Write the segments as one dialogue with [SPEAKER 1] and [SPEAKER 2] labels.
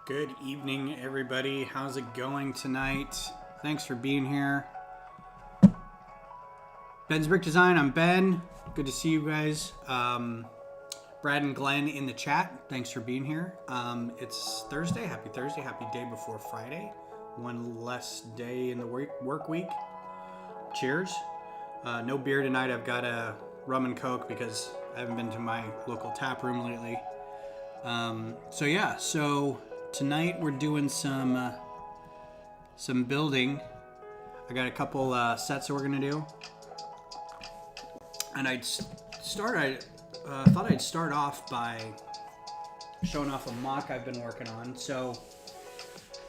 [SPEAKER 1] Good evening, everybody. How's it going tonight? Thanks for being here. Ben's Brick Design. I'm Ben. Good to see you guys. Brad and Glenn in the chat. Thanks for being here. It's Thursday. Happy Thursday. Happy day before Friday. One less day in the work week. Cheers. No beer tonight. I've got a rum and Coke because I haven't been to my local tap room lately. So tonight we're doing some building. I got a couple sets that we're gonna do, and I thought I'd start off by showing off a mock I've been working on. So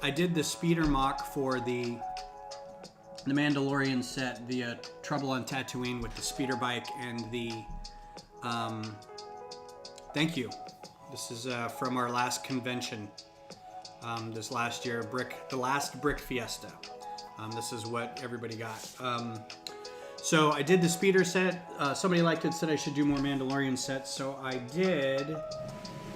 [SPEAKER 1] I did the speeder mock for the Mandalorian set, the Trouble on Tatooine with the speeder bike and the thank you. This is from our last convention this last year, the last Brick Fiesta. This is what everybody got. So I did the speeder set. Somebody liked it, said I should do more Mandalorian sets, so I did.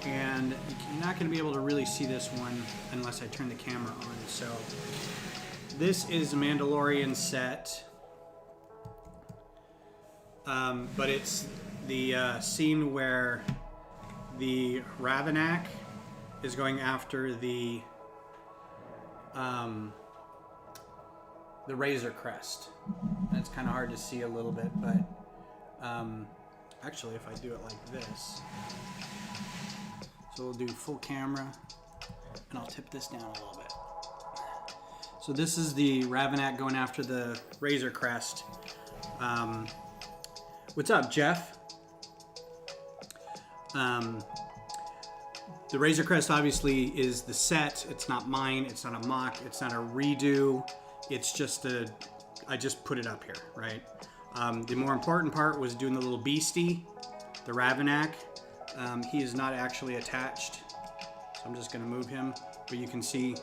[SPEAKER 1] And you're not going to be able to really see this one unless I turn the camera on. So this is a Mandalorian set, but it's the scene where the Ravenak is going after the Razor Crest. And it's kind of hard to see a little bit, but actually if I do it like this, so we'll do full camera, and I'll tip this down a little bit. So this is the Ravenak going after the Razor Crest. What's up, Jeff? The Razor Crest obviously is the set. It's not mine. It's not a mock. It's not a redo. It's just I just put it up here, right? The more important part was doing the little beastie, the Ravenak. He is not actually attached, so I'm just going to move him. But you can see,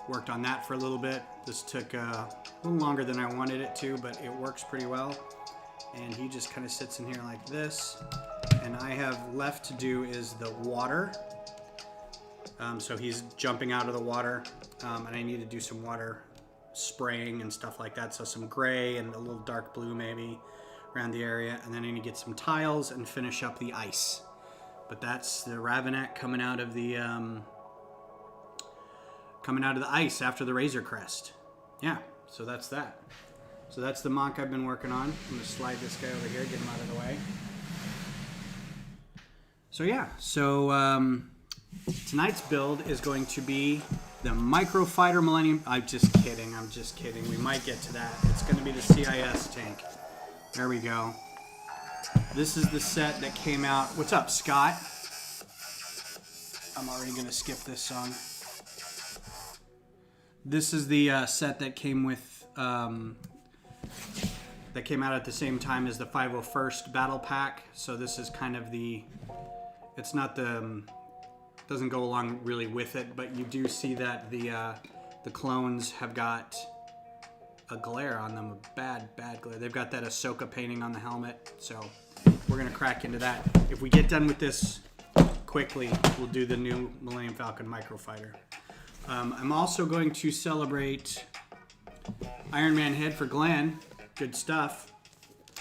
[SPEAKER 1] worked on that for a little bit. This took a little longer than I wanted it to, but it works pretty well. And he just kind of sits in here like this. And I have left to do is the water. So he's jumping out of the water, and I need to do some water spraying and stuff like that. So some gray and a little dark blue maybe around the area. And then I need to get some tiles and finish up the ice. But that's the Ravenak coming out of the ice after the Razor Crest. Yeah, so that's that. So that's the mock I've been working on. I'm going to slide this guy over here, get him out of the way. So yeah, tonight's build is going to be the Microfighter Millennium. I'm just kidding. We might get to that. It's going to be the CIS tank. There we go. This is the set that came out. What's up, Scott? I'm already going to skip this song. This is the set that came with... that came out at the same time as the 501st Battle Pack. So this is kind of the... It's not the... doesn't go along really with it, but you do see that the clones have got a glare on them, a bad glare. They've got that Ahsoka painting on the helmet, so we're going to crack into that. If we get done with this quickly, we'll do the new Millennium Falcon Microfighter. I'm also going to celebrate Iron Man head for Glenn. Good stuff.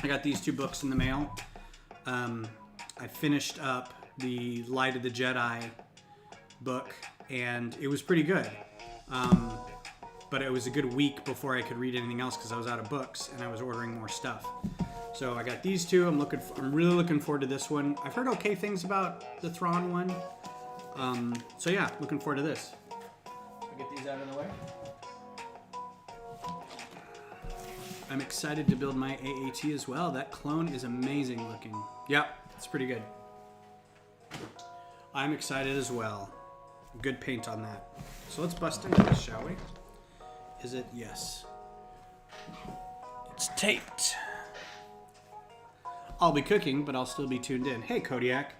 [SPEAKER 1] I got these two books in the mail. I finished up the Light of the Jedi book, and it was pretty good. But it was a good week before I could read anything else because I was out of books and I was ordering more stuff. So I got these two. I'm really looking forward to this one. I've heard okay things about the Thrawn one. So yeah, looking forward to this. I'll get these out of the way. I'm excited to build my AAT as well. That clone is amazing looking. Yep, it's pretty good. I'm excited as well. Good paint on that. So let's bust into this, shall we? Is it? Yes. It's taped. I'll be cooking, but I'll still be tuned in. Hey, Kodiak.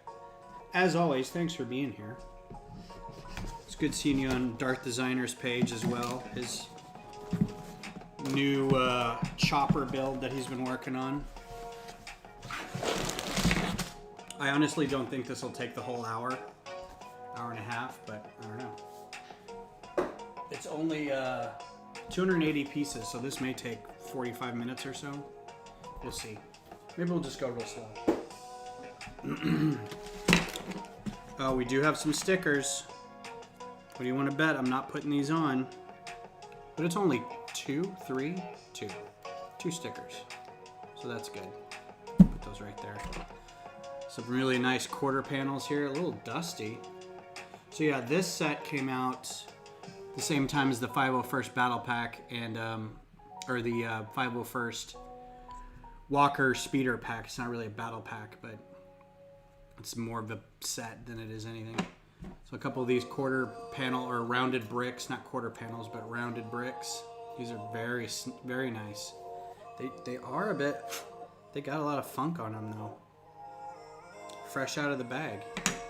[SPEAKER 1] As always, thanks for being here. It's good seeing you on Darth Designer's page as well. His new chopper build that he's been working on. I honestly don't think this will take the whole hour. hour and a half, but I don't know. It's only 280 pieces, so this may take 45 minutes or so. We'll see. Maybe we'll just go real slow. Oh, we do have some stickers. What do you want to bet? I'm not putting these on. But it's only two stickers. So that's good. Put those right there. Some really nice quarter panels here. A little dusty. So yeah, this set came out the same time as the 501st Battle Pack and or the 501st Walker Speeder Pack. It's not really a battle pack, but it's more of a set than it is anything. So a couple of these quarter panel or rounded bricks, not quarter panels, but rounded bricks. These are very, very nice. They are a bit, they got a lot of funk on them though. Fresh out of the bag.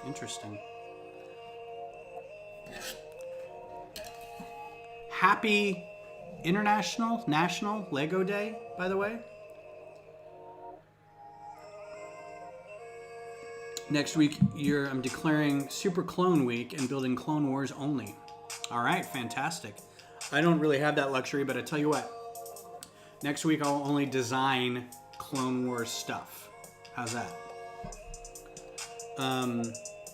[SPEAKER 1] Interesting. Happy National Lego Day, by the way. Next week, I'm declaring Super Clone Week and building Clone Wars only. All right, fantastic. I don't really have that luxury, but I tell you what. Next week, I'll only design Clone Wars stuff. How's that?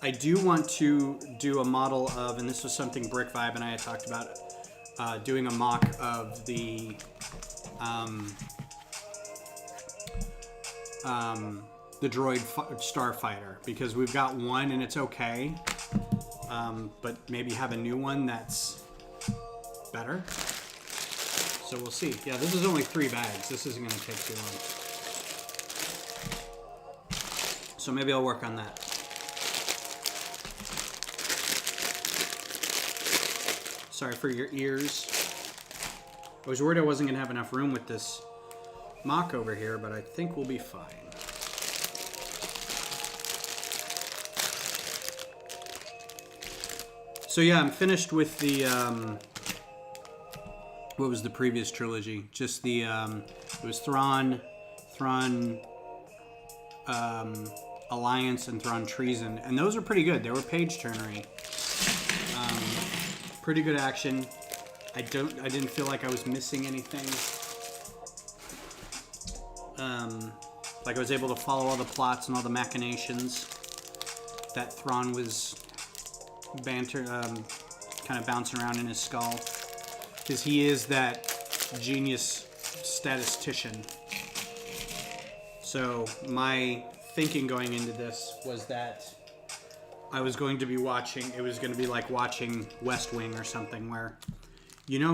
[SPEAKER 1] I do want to do a model of, and this was something Brick Vibe and I had talked about, doing a mock of the droid starfighter, because we've got one and it's okay, but maybe have a new one that's better. So we'll see. Yeah, this is only 3 bags. This isn't going to take too long. So maybe I'll work on that. Sorry for your ears. I was worried I wasn't going to have enough room with this mock over here, but I think we'll be fine. So yeah, I'm finished with the, what was the previous trilogy? Just the, it was Thrawn, Alliance, and Thrawn Treason. And those are pretty good. They were page-turnery. Pretty good action. I didn't feel like I was missing anything. Like I was able to follow all the plots and all the machinations that Thrawn was kind of bouncing around in his skull, because he is that genius statistician. So my thinking going into this was that I was going to be watching, it was going to be like watching West Wing or something, where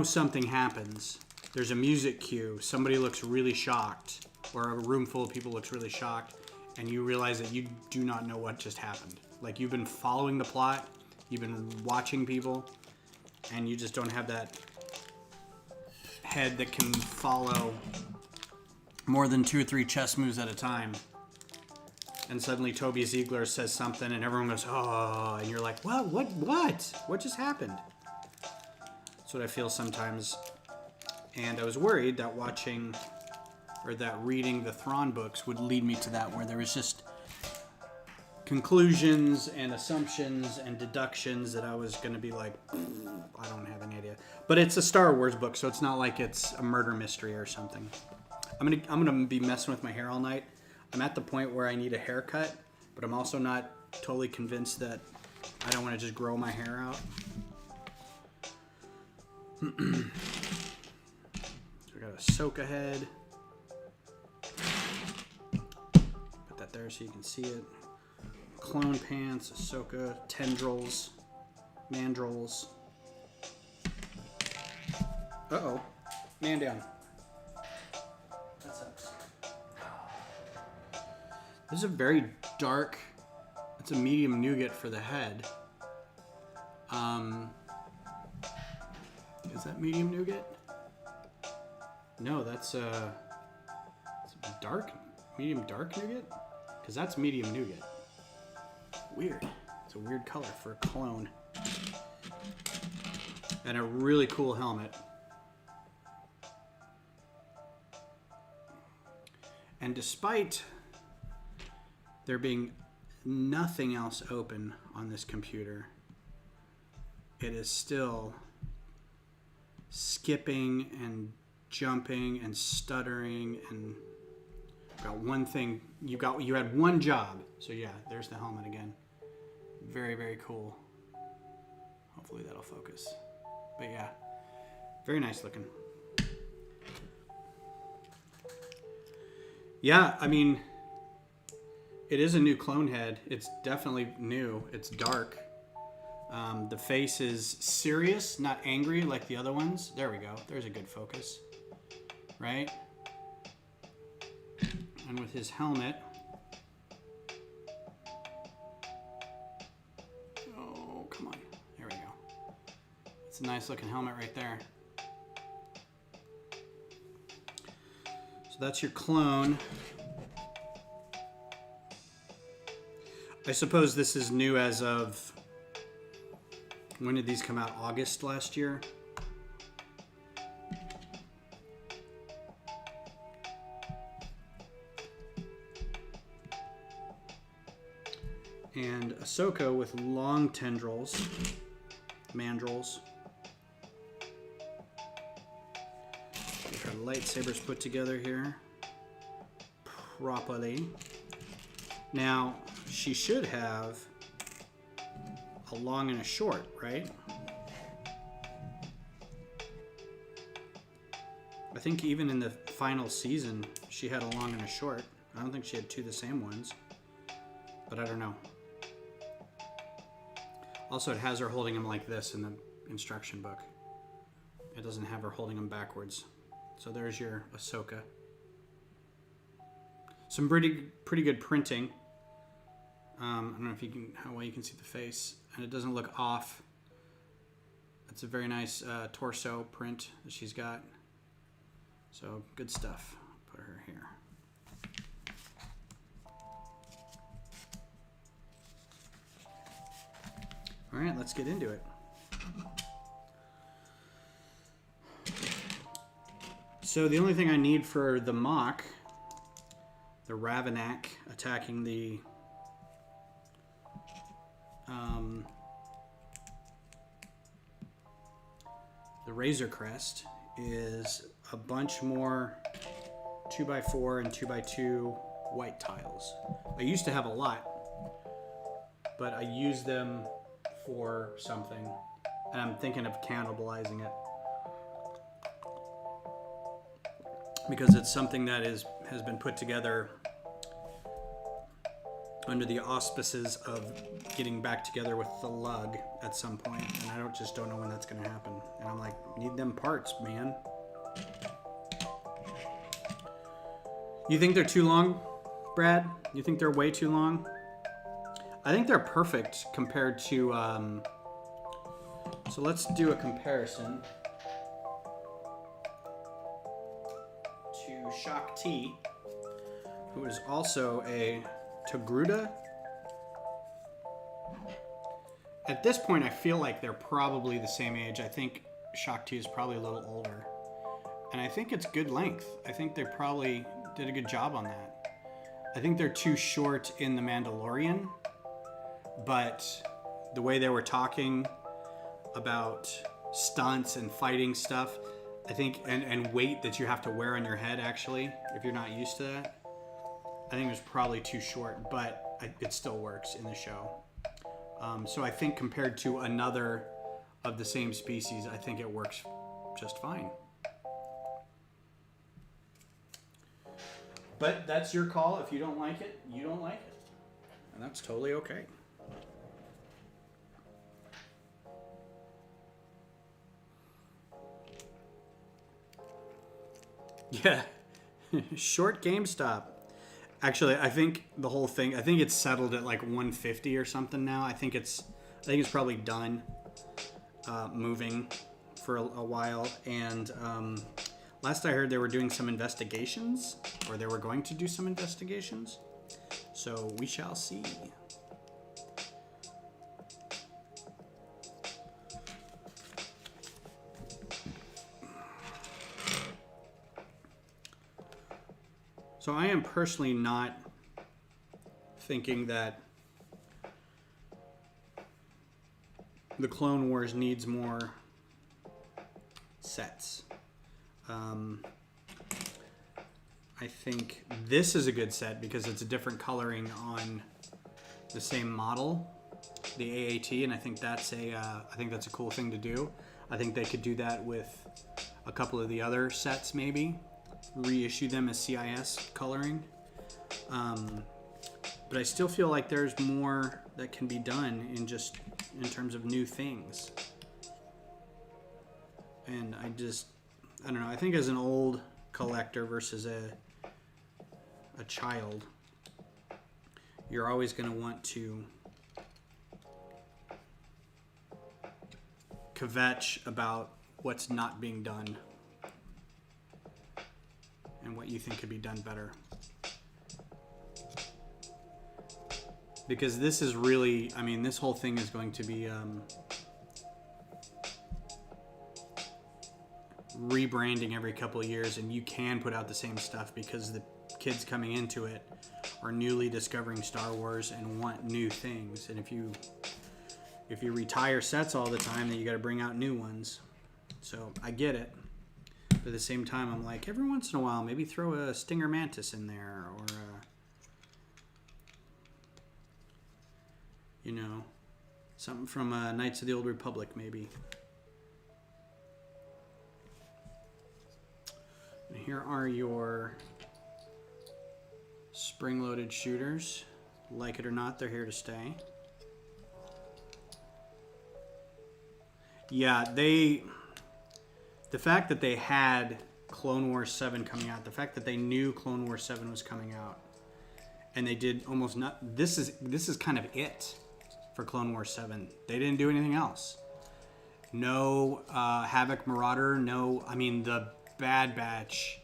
[SPEAKER 1] something happens, there's a music cue, somebody looks really shocked, or a room full of people looks really shocked, and you realize that you do not know what just happened. Like, you've been following the plot, you've been watching people, and you just don't have that head that can follow more than 2 or 3 chess moves at a time. And suddenly Toby Ziegler says something and everyone goes, oh, and you're like, what? What just happened? That's what I feel sometimes. And I was worried that reading the Thrawn books would lead me to that, where there was just conclusions and assumptions and deductions that I was going to be like, I don't have any idea. But it's a Star Wars book, so it's not like it's a murder mystery or something. I'm gonna be messing with my hair all night. I'm at the point where I need a haircut, but I'm also not totally convinced that I don't want to just grow my hair out. So we got a Ahsoka head. Put that there so you can see it. Clone pants, Ahsoka, tendrils, mandrels. Uh-oh. Man down. That sucks. This is a very dark, it's a medium nougat for the head. Is that medium nougat? No, that's dark, medium dark nougat? Because that's medium nougat. Weird. It's a weird color for a clone. And a really cool helmet. And despite there being nothing else open on this computer, it is still skipping and jumping and stuttering, and got one thing. You had one job. So yeah, there's the helmet again. Very, very cool. Hopefully that'll focus. But yeah, very nice looking. Yeah, I mean, it is a new clone head. It's definitely new. It's dark. The face is serious, not angry like the other ones. There we go. There's a good focus. Right? And with his helmet. Oh, come on. There we go. It's a nice looking helmet right there. So that's your clone. I suppose this is new as of... When did these come out? August last year? And Ahsoka with long tendrils, mandrels. Get her lightsabers put together here properly. Now, she should have a long and a short, right? I think even in the final season, she had a long and a short. I don't think she had two the same ones, but I don't know. Also, it has her holding them like this in the instruction book. It doesn't have her holding them backwards. So there's your Ahsoka. Some pretty good printing. I don't know if you can, how well you can see the face, and it doesn't look off. It's a very nice torso print that she's got. So good stuff. Put her here. All right, let's get into it. So the only thing I need for the mock, the Ravenak attacking the Razor Crest, is a bunch more 2x4 and 2x2 white tiles. I used to have a lot, but I use them for something, and I'm thinking of cannibalizing it because it's something that has been put together under the auspices of getting back together with the lug at some point, and I just don't know when that's going to happen. And I'm like, need them parts, man. You think they're too long, Brad? You think they're way too long? I think they're perfect compared to... So let's do a comparison to Shock T, who is also a Togruta. At this point, I feel like they're probably the same age. I think Shock T is probably a little older. And I think it's good length. I think they probably did a good job on that. I think they're too short in The Mandalorian, but the way they were talking about stunts and fighting stuff, I think, and weight that you have to wear on your head, actually, if you're not used to that, I think it was probably too short, but it still works in the show. So I think compared to another of the same species, I think it works just fine. But that's your call. If you don't like it, you don't like it. And that's totally okay. Yeah. Short GameStop. Actually, I think the whole thing, I think it's settled at like 150 or something now. I think it's probably done moving for a while. And last I heard, they were doing some investigations, or they were going to do some investigations. So we shall see. So I am personally not thinking that the Clone Wars needs more sets. I think this is a good set because it's a different coloring on the same model, the AAT, and I think that's a cool thing to do. I think they could do that with a couple of the other sets, maybe reissue them as CIS coloring. But I still feel like there's more that can be done in terms of new things. And I don't know. I think as an old collector versus a child, you're always going to want to kvetch about what's not being done and what you think could be done better. Because this is really, I mean, this whole thing is going to be rebranding every couple of years, and you can put out the same stuff because the kids coming into it are newly discovering Star Wars and want new things. And if you retire sets all the time, then you got to bring out new ones. So I get it, but at the same time, I'm like, every once in a while, maybe throw a Stinger Mantis in there, or something from Knights of the Old Republic, maybe. And here are your spring-loaded shooters. Like it or not, they're here to stay. Yeah, the fact that they had Clone Wars 7 coming out, the fact that they knew Clone Wars 7 was coming out, and they did almost not. This is kind of it for Clone Wars 7. They didn't do anything else. No Havoc Marauder. No, I mean the Bad Batch.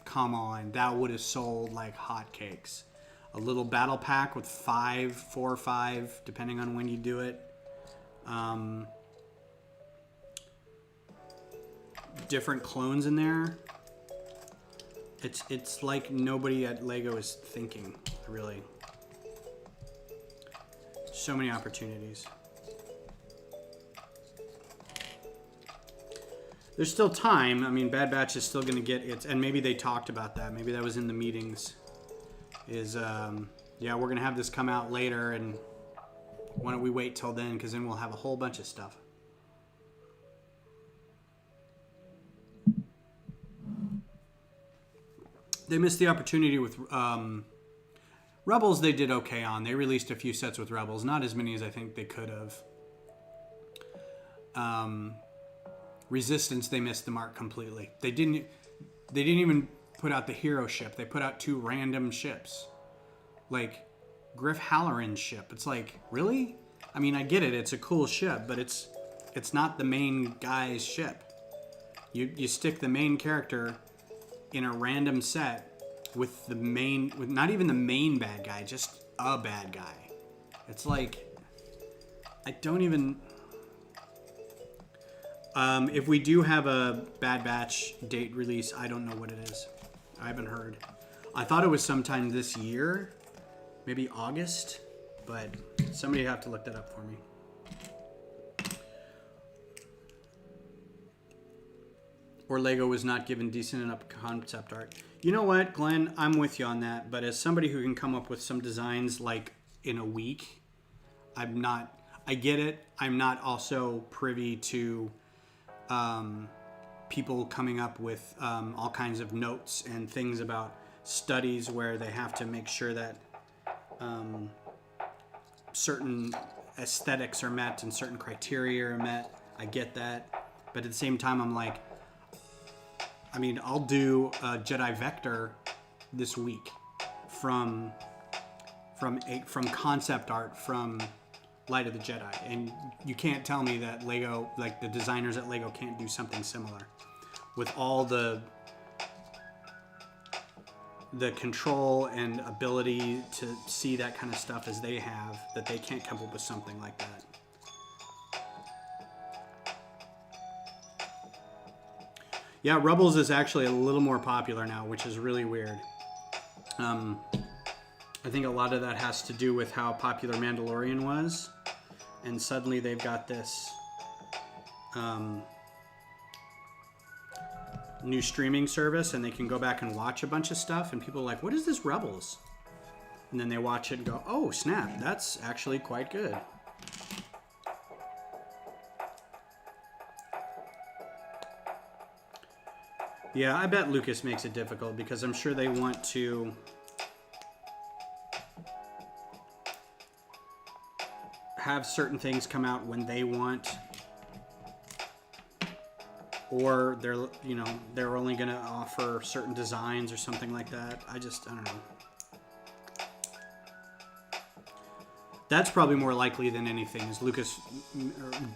[SPEAKER 1] Come on, that would have sold like hotcakes. A little battle pack with 4 or 5, depending on when you do it. Different clones in there. It's like nobody at Lego is thinking, really. So many opportunities. There's still time. I mean, Bad Batch is still going to get its, and maybe they talked about that. Maybe that was in the meetings. Yeah, we're going to have this come out later, and why don't we wait till then, because then we'll have a whole bunch of stuff. They missed the opportunity with Rebels. They did okay on. They released a few sets with Rebels, not as many as I think they could have. Resistance, they missed the mark completely. They didn't even put out the hero ship. They put out 2 random ships, like Griff Halloran's ship. It's like, really? I mean, I get it. It's a cool ship, but it's not the main guy's ship. You stick the main character in a random set with not even the main bad guy, just a bad guy. It's like, I don't even. If we do have a Bad Batch date release, I don't know what it is. I haven't heard. I thought it was sometime this year, maybe August, but somebody have to look that up for me. Or Lego was not given decent enough concept art. You know what, Glenn? I'm with you on that, but as somebody who can come up with some designs like in a week, I'm not. I get it. I'm not also privy to people coming up with all kinds of notes and things about studies where they have to make sure that certain aesthetics are met and certain criteria are met. I get that. But at the same time, I'm like, I mean, I'll do a Jedi Vector this week from concept art from Light of the Jedi, and you can't tell me that Lego, like the designers at Lego, can't do something similar with all the control and ability to see that kind of stuff as they have, that they can't come up with something like that. Yeah, Rebels is actually a little more popular now, which is really weird. I think a lot of that has to do with how popular Mandalorian was. and suddenly they've got this new streaming service, and they can go back and watch a bunch of stuff, and people are like, what is this Rebels? And then they watch it and go, oh snap, that's actually quite good. Yeah, I bet Lucas makes it difficult because I'm sure they want to have certain things come out when they want, or they're only going to offer certain designs or something like that. I don't know. That's probably more likely than anything is Lucasfilm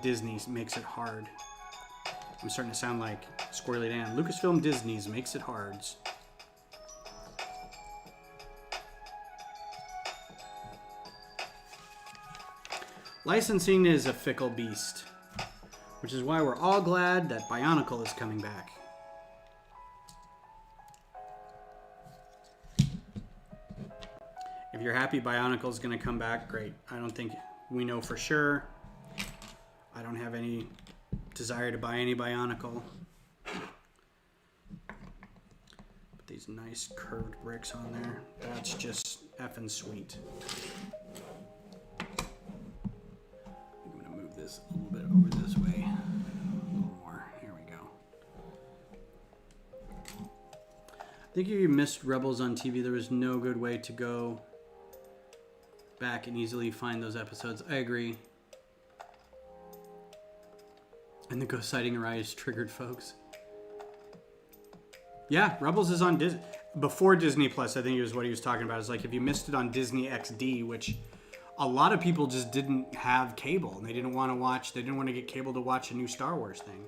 [SPEAKER 1] Disney makes it hard. I'm starting to sound like Squirrely Dan. Lucasfilm Disney's makes it hard. Licensing is a fickle beast, which is why we're all glad that Bionicle is coming back. If you're happy Bionicle is going to come back, great. I don't think we know for sure. I don't have any desire to buy any Bionicle. Put these nice curved bricks on there. That's just effing sweet. I'm going to move this a little bit over this way. A little more. Here we go. I think if you missed Rebels on TV, there was no good way to go back and easily find those episodes. I agree. And the ghost sighting rise triggered folks. Yeah, Rebels is on Disney. Before Disney Plus, I think it was what he was talking about. It's like if you missed it on Disney XD, which a lot of people just didn't have cable. And they didn't want to watch, they didn't want to get cable to watch a new Star Wars thing.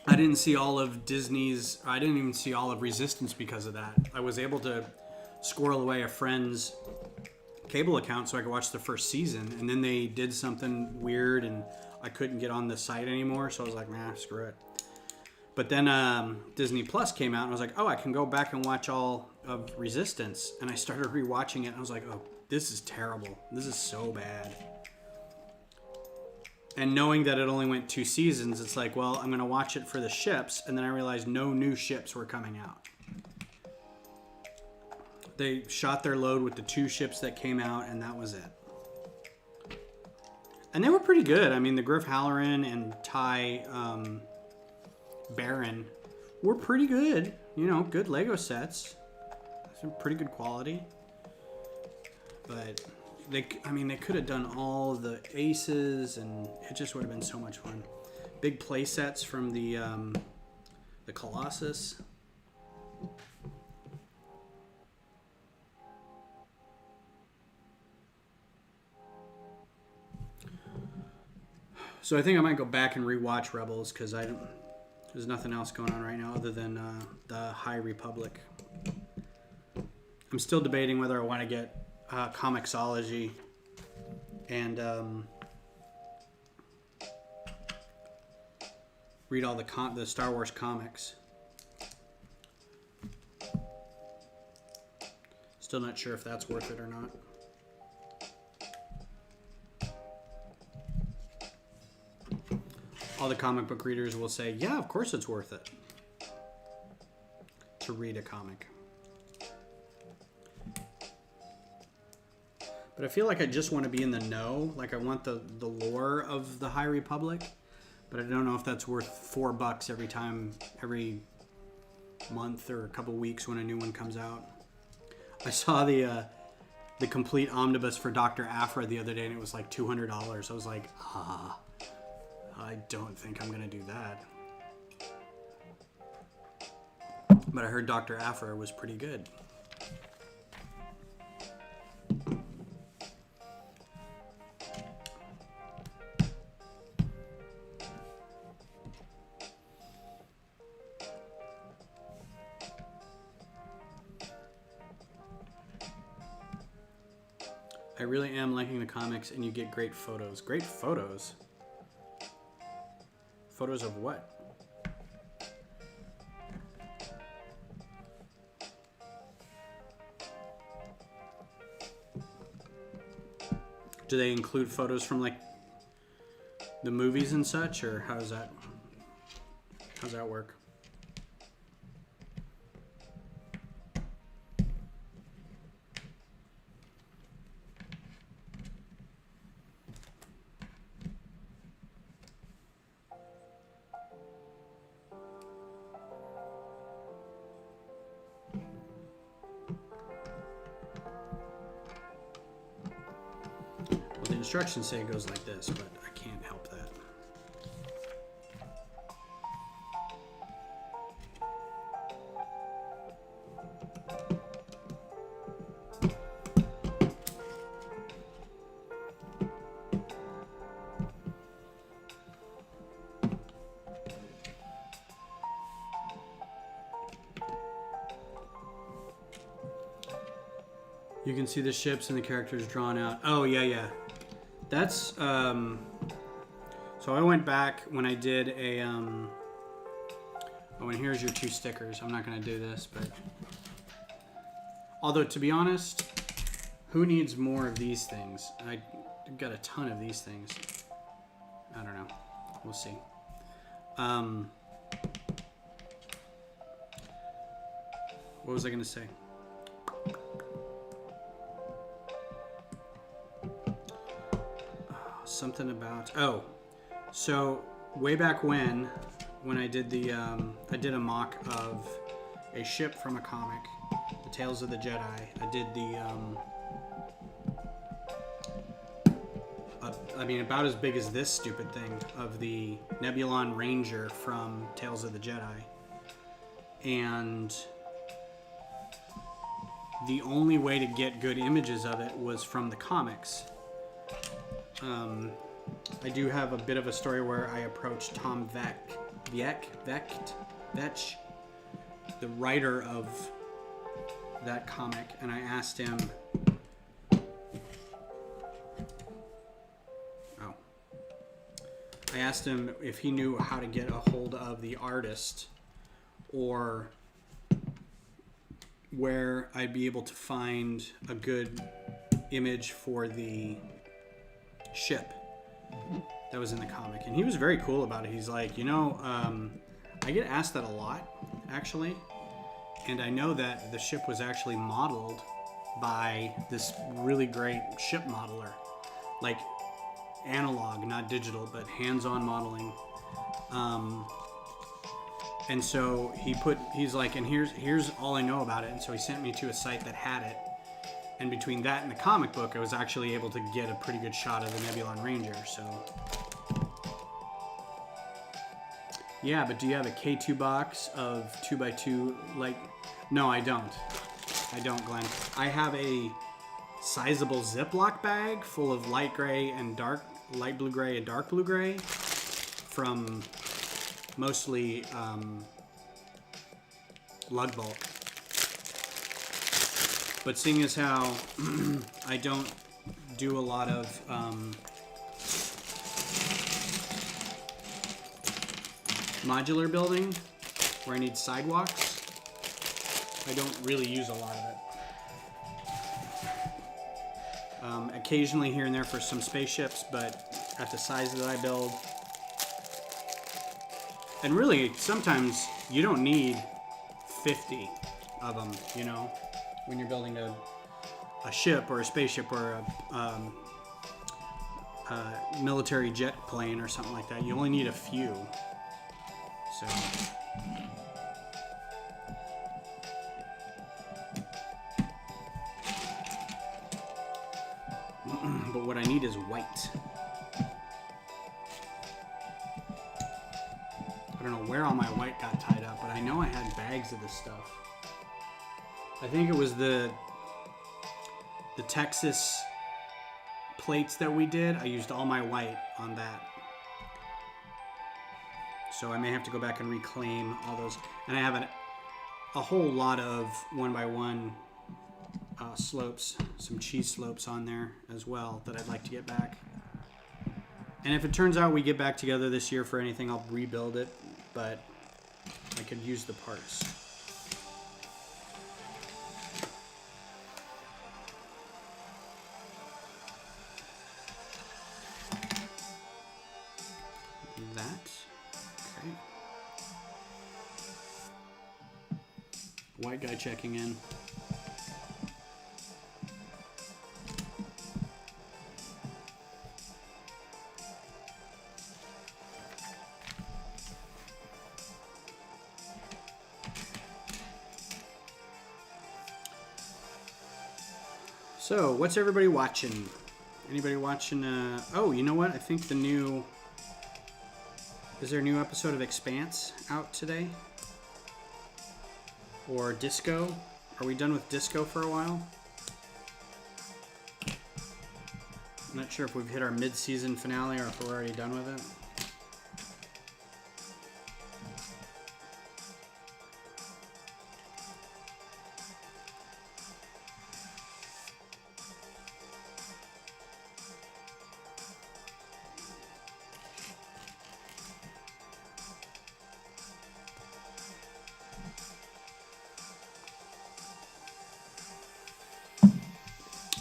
[SPEAKER 1] I didn't see all of Disney's, I didn't even see all of Resistance because of that. I was able to squirrel away a friend's cable account so I could watch the first season, and then they did something weird and I couldn't get on the site anymore, so I was like, nah, screw it. But then Disney Plus came out and I was like, oh, I can go back and watch all of Resistance, and I started rewatching it and I was like, oh, this is terrible. This is so bad. And knowing that it only went 2 seasons, it's like, well, I'm going to watch it for the ships, and then I realized no new ships were coming out. They shot their load with the 2 ships that came out, and that was it. And they were pretty good. I mean, the Griff Halloran and Ty Baron were pretty good. You know, good Lego sets. Some pretty good quality. But they could have done all the aces, and it just would have been so much fun. Big play sets from the Colossus. So I think I might go back and rewatch Rebels because there's nothing else going on right now other than the High Republic. I'm still debating whether I want to get Comixology and read all the Star Wars comics. Still not sure if that's worth it or not. All the comic book readers will say, yeah, of course it's worth it to read a comic. But I feel like I just want to be in the know. Like I want the lore of the High Republic. But I don't know if that's worth $4 every month or a couple weeks when a new one comes out. I saw the complete omnibus for Dr. Aphra the other day, and it was like $200. I was like, I don't think I'm going to do that. But I heard Dr. Aphra was pretty good. I really am liking the comics, and you get great photos. Great photos? Photos of what? Do they include photos from like the movies and such, or how's that work? The instructions say it goes like this, but I can't help that. You can see the ships and the characters drawn out. Oh, yeah. That's, so I went back when I did a, oh, and here's your 2 stickers. I'm not going to do this, but, although, to be honest, who needs more of these things? I've got a ton of these things. I don't know. We'll see. What was I going to say? Something about, oh, so way back when I did the I did a mock of a ship from a comic, the Tales of the Jedi. I did the I mean, about as big as this stupid thing, of the Nebulon Ranger from Tales of the Jedi, and the only way to get good images of it was from the comics. I do have a bit of a story where I approached Tom Vetch, the writer of that comic, and I asked him, if he knew how to get a hold of the artist, or where I'd be able to find a good image for the ship that was in the comic. And he was very cool about it. He's like, I get asked that a lot, actually, and I know that the ship was actually modeled by this really great ship modeler, like analog, not digital, but hands-on modeling. And so he's like, and here's all I know about it. And so he sent me to a site that had it. And between that and the comic book, I was actually able to get a pretty good shot of the Nebulon Ranger. So, yeah, but do you have a K2 box of 2x2 light? No, I don't. I don't, Glenn. I have a sizable Ziploc bag full of light blue-gray and dark blue-gray from mostly lug bulk. But seeing as how I don't do a lot of modular building where I need sidewalks, I don't really use a lot of it. Occasionally here and there for some spaceships, but at the size that I build. And really, sometimes you don't need 50 of them, when you're building a ship or a spaceship or a military jet plane or something like that. You only need a few. So. But what I need is white. I don't know where all my white got tied up, but I know I had bags of this stuff. I think it was the Texas plates that we did. I used all my white on that. So I may have to go back and reclaim all those. And I have a whole lot of 1x1 slopes, some cheese slopes on there as well that I'd like to get back. And if it turns out we get back together this year for anything, I'll rebuild it, but I could use the parts. White guy checking in. So, what's everybody watching? Anybody watching? Oh, you know what? I think the new... Is there a new episode of Expanse out today? Or Disco? Are we done with Disco for a while? I'm not sure if we've hit our mid-season finale or if we're already done with it.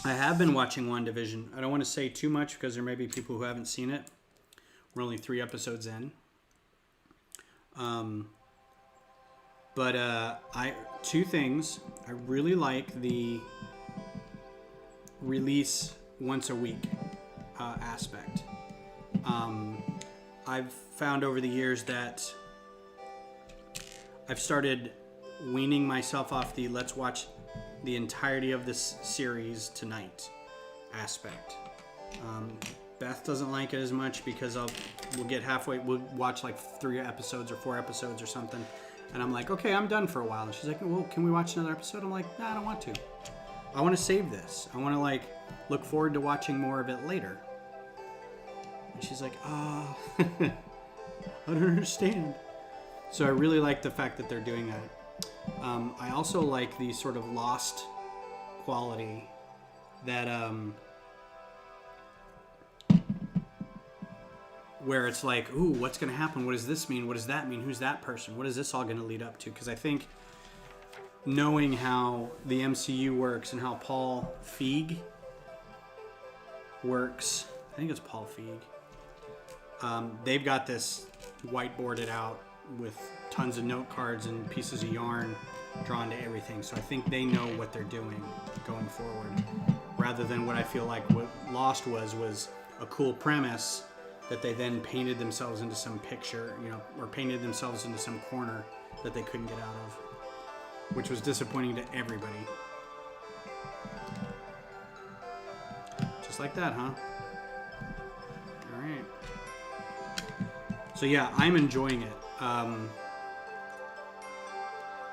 [SPEAKER 1] I have been watching WandaVision. I don't want to say too much because there may be people who haven't seen it. We're only 3 episodes in. Two things. I really like the release once a week aspect. I've found over the years that I've started weaning myself off the let's watch the entirety of this series tonight aspect. Beth doesn't like it as much because we'll get halfway, we'll watch like 3 episodes or 4 episodes or something, and I'm like, okay, I'm done for a while, and she's like, well, can we watch another episode? I'm like, nah, I don't want to. I want to save this. I want to like look forward to watching more of it later. And she's like, I don't understand. So I really like the fact that they're doing that. I also like the sort of lost quality that where it's like, ooh, what's going to happen? What does this mean? What does that mean? Who's that person? What is this all going to lead up to? Because I think knowing how the MCU works and how Paul Feig works, I think it's Paul Feig, they've got this whiteboarded out with tons of note cards and pieces of yarn drawn to everything. So I think they know what they're doing going forward, rather than what I feel like what Lost was a cool premise that they then painted themselves into some picture, or painted themselves into some corner that they couldn't get out of, which was disappointing to everybody. Just like that, huh? All right. So yeah, I'm enjoying it.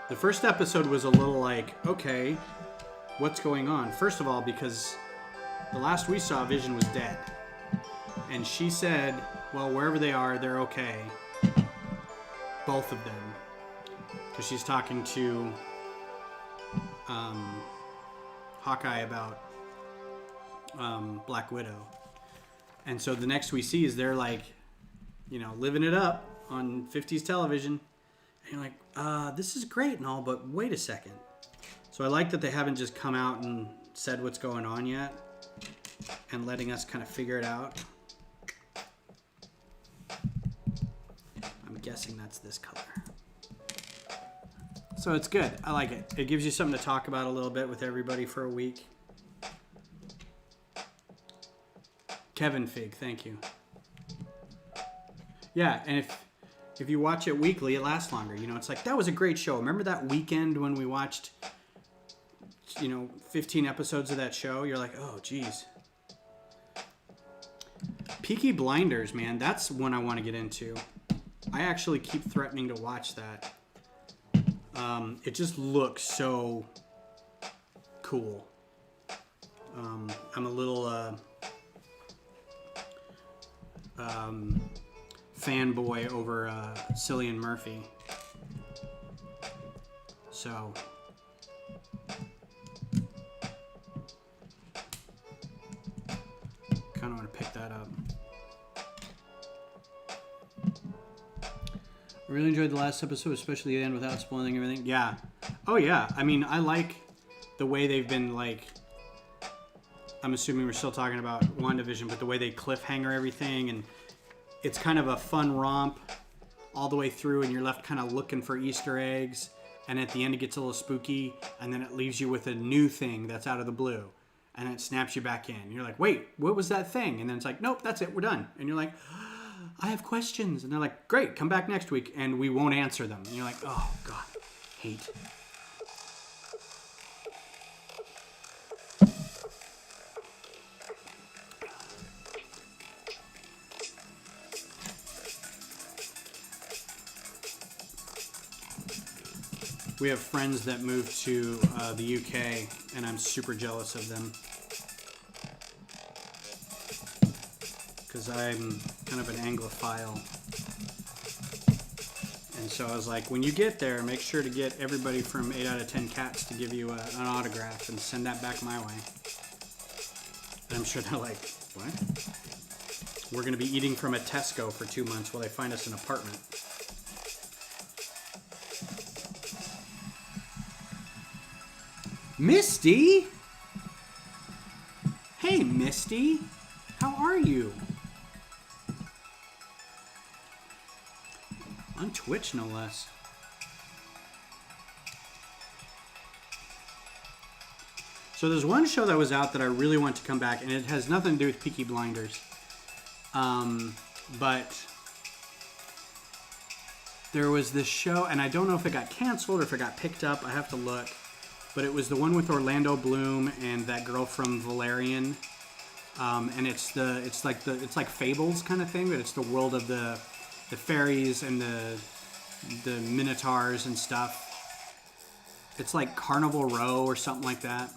[SPEAKER 1] The first episode was a little like, okay, what's going on? First of all, because the last we saw, Vision was dead. And she said, well, wherever they are, they're okay. Both of them. Because she's talking to Hawkeye about Black Widow. And so the next we see is they're like, living it up on 50s television. And you're like, this is great and all, but wait a second. So I like that they haven't just come out and said what's going on yet and letting us kind of figure it out. I'm guessing that's this color. So it's good. I like it. It gives you something to talk about a little bit with everybody for a week. Kevin Fig, thank you. Yeah, and if you watch it weekly, it lasts longer. It's like, that was a great show. Remember that weekend when we watched, 15 episodes of that show? You're like, oh, geez. Peaky Blinders, man, that's one I want to get into. I actually keep threatening to watch that. It just looks so cool. I'm a little fanboy over Cillian Murphy. So kind of want to pick that up. I really enjoyed the last episode, especially the end without spoiling everything. Yeah. Oh yeah. I mean, I like the way they've been like, I'm assuming we're still talking about WandaVision, but the way they cliffhanger everything, and it's kind of a fun romp all the way through, and you're left kind of looking for Easter eggs, and at the end it gets a little spooky, and then it leaves you with a new thing that's out of the blue, and it snaps you back in. You're like, wait, what was that thing? And then it's like, nope, that's it, we're done. And you're like, I have questions. And they're like, great, come back next week, and we won't answer them. And you're like, oh God, hate. We have friends that moved to the UK, and I'm super jealous of them. Because I'm kind of an Anglophile. And so I was like, when you get there, make sure to get everybody from 8 out of 10 Cats to give you an autograph and send that back my way. And I'm sure they're like, what? We're going to be eating from a Tesco for 2 months while they find us an apartment. Misty? Hey, Misty. How are you? On Twitch, no less. So there's one show that was out that I really want to come back, and it has nothing to do with Peaky Blinders. But there was this show, and I don't know if it got canceled or if it got picked up. I have to look. But it was the one with Orlando Bloom and that girl from Valerian. And it's like Fables kind of thing, but it's the world of the fairies and the minotaurs and stuff. It's like Carnival Row or something like that.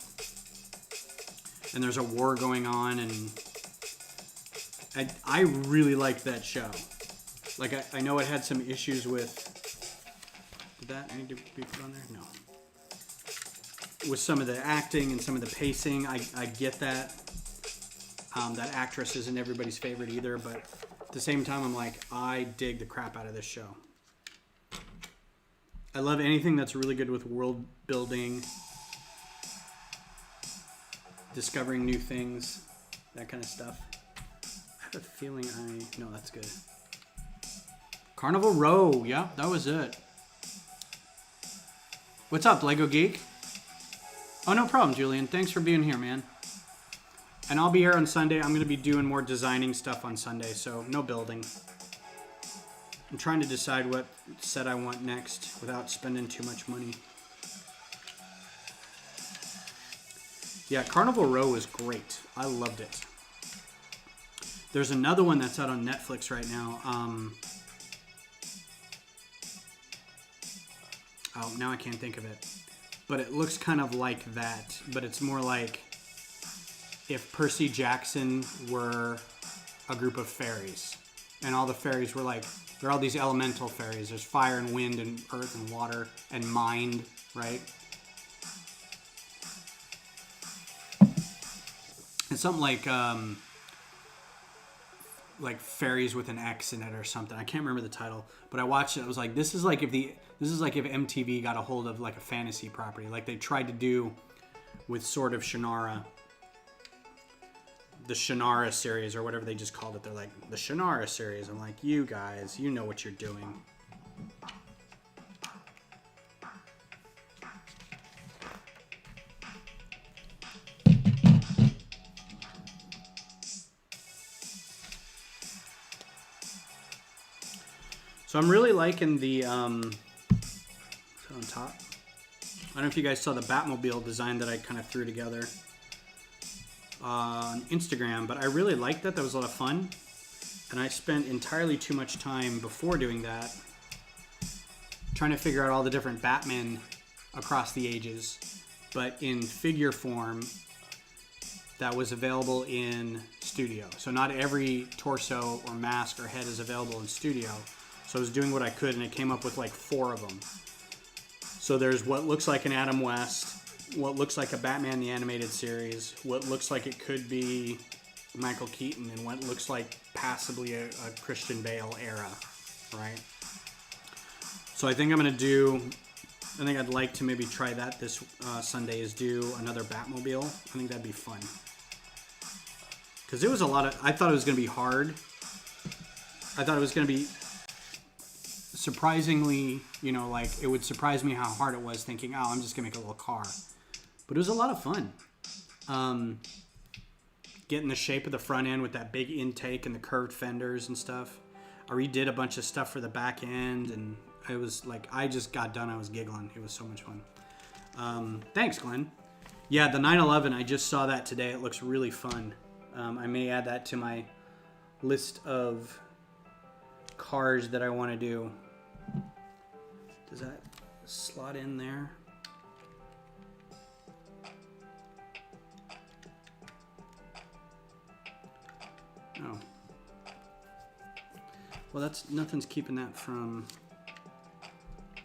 [SPEAKER 1] And there's a war going on, and I really liked that show. Like I know it had some issues with. Did that need to be put on there? No. With some of the acting and some of the pacing, I get that. That actress isn't everybody's favorite either, but at the same time, I'm like, I dig the crap out of this show. I love anything that's really good with world building, discovering new things, that kind of stuff. I have a feeling no, that's good. Carnival Row, yeah, that was it. What's up, Lego Geek? Oh, no problem, Julian. Thanks for being here, man. And I'll be here on Sunday. I'm going to be doing more designing stuff on Sunday, so no building. I'm trying to decide what set I want next without spending too much money. Yeah, Carnival Row was great. I loved it. There's another one that's out on Netflix right now. Oh, now I can't think of it. But it looks kind of like that. But it's more like if Percy Jackson were a group of fairies. And all the fairies were like, they're all these elemental fairies. There's fire and wind and earth and water and mind, right? It's something like fairies with an X in it or something. I can't remember the title, but I watched it. I was like, this is like if MTV got a hold of like a fantasy property, like they tried to do with Sword of Shannara, the Shannara series or whatever they just called it. They're like the Shannara series. I'm like, you guys, you know what you're doing. So I'm really liking the, on top. I don't know if you guys saw the Batmobile design that I kind of threw together on Instagram, but I really liked that. That was a lot of fun. And I spent entirely too much time before doing that trying to figure out all the different Batmen across the ages, but in figure form that was available in Studio. So not every torso or mask or head is available in Studio. So I was doing what I could, and it came up with like 4 of them. So there's what looks like an Adam West, what looks like a Batman the Animated Series, what looks like it could be Michael Keaton, and what looks like possibly a Christian Bale era, right? So I think I'd like to maybe try that this Sunday, is do another Batmobile. I think that'd be fun. Because it was I thought it was going to be hard. I thought it was going to be surprisingly, you know, like it would surprise me how hard it was thinking, oh, I'm just gonna make a little car. But it was a lot of fun. Getting the shape of the front end with that big intake and the curved fenders and stuff. I redid a bunch of stuff for the back end, and it was like, I just got done. I was giggling. It was so much fun. Thanks, Glenn. Yeah, the 911, I just saw that today. It looks really fun. I may add that to my list of cars that I want to do. Does that slot in there? Oh. Well, that's nothing's keeping that from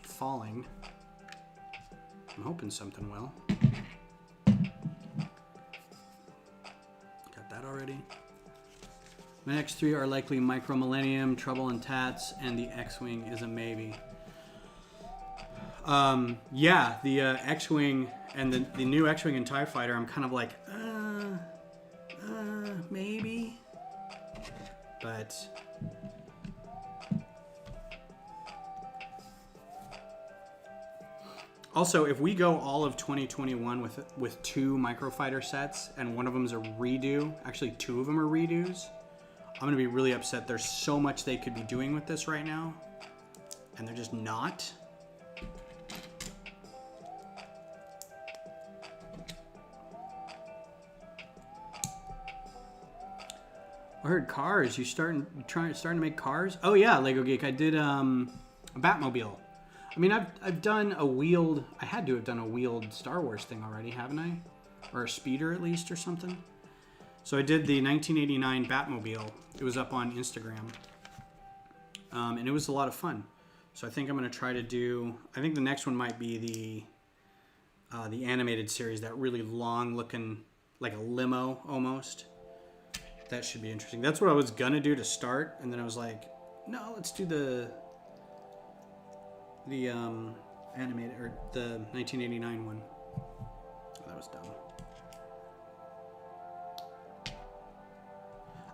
[SPEAKER 1] falling. I'm hoping something will. Got that already. My next three are likely Micro Millennium, Trouble and Tats, and the X-Wing is a maybe. Yeah, the X-Wing and the new X-Wing and TIE Fighter, I'm kind of like, maybe. But also, if we go all of 2021 with 2 microfighter sets and one of them is a redo, actually 2 of them are redos, I'm gonna be really upset. There's so much they could be doing with this right now, and they're just not. I heard cars. You starting to make cars? Oh yeah, Lego Geek. I did a Batmobile. I mean, I've done a wheeled. I had to have done a wheeled Star Wars thing already, haven't I? Or a speeder at least, or something. So I did the 1989 Batmobile. It was up on Instagram, and it was a lot of fun. So I think I'm gonna try to do. I think the next one might be the animated series, that really long looking, like a limo almost. That should be interesting. That's what I was gonna do to start, and then I was like, no, let's do the animated, or the 1989 one. Oh, that was dumb.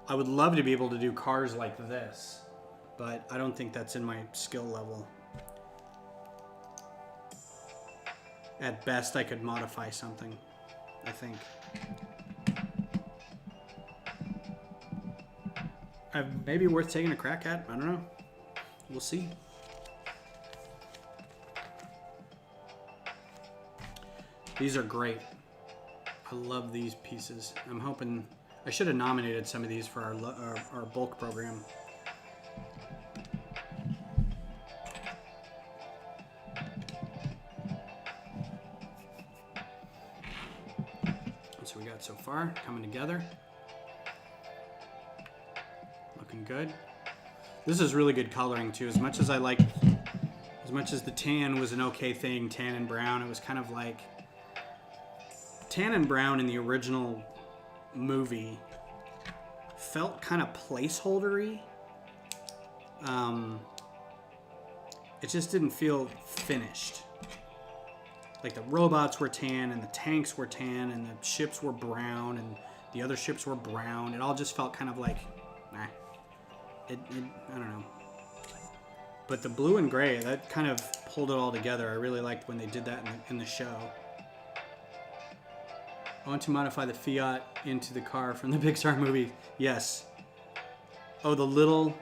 [SPEAKER 1] I would love to be able to do cars like this, but I don't think that's in my skill level. At best, I could modify something, I think. Maybe worth taking a crack at. I don't know. We'll see. These are great. I love these pieces. I'm hoping I should have nominated some of these for our bulk program. That's what we got so far, coming together. Looking good. This is really good coloring too. As much as the tan was an okay thing, tan and brown, it was kind of like tan and brown in the original movie felt kind of placeholdery. It just didn't feel finished. Like the robots were tan and the tanks were tan and the ships were brown and the other ships were brown. It all just felt kind of like, nah. I don't know. But the blue and gray, that kind of pulled it all together. I really liked when they did that in the show. I want to modify the Fiat into the car from the Pixar movie. Yes. Oh, the little...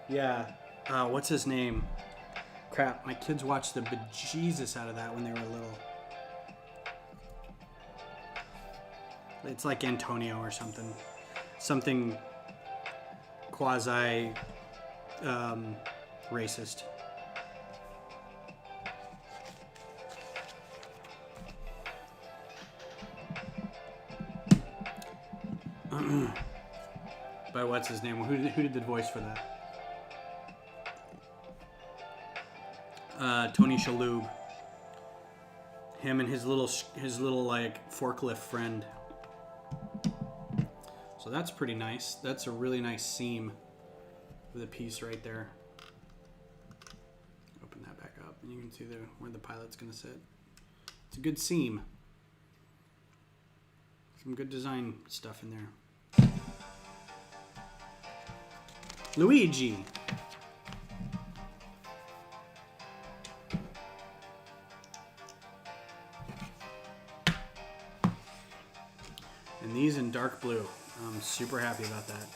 [SPEAKER 1] Yeah. What's his name? Crap, my kids watched the bejesus out of that when they were little. It's like Antonio or something. Something quasi racist. By what's his name? Who did the voice for that? Tony Shalhoub. Him and his little like forklift friend. So that's pretty nice. That's a really nice seam with a piece right there. Open that back up and you can see where the pilot's gonna sit. It's a good seam. Some good design stuff in there. And these in dark blue. I'm super happy about that.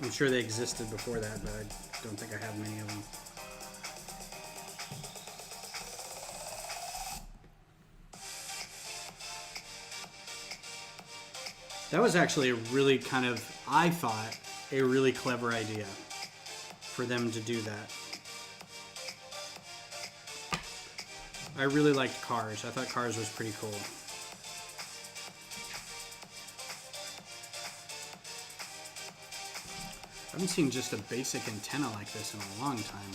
[SPEAKER 1] I'm sure they existed before that, but I don't think I have many of them. That was actually a really kind of, I thought, a really clever idea for them to do that. I really liked Cars. I thought Cars was pretty cool. I haven't seen just a basic antenna like this in a long time.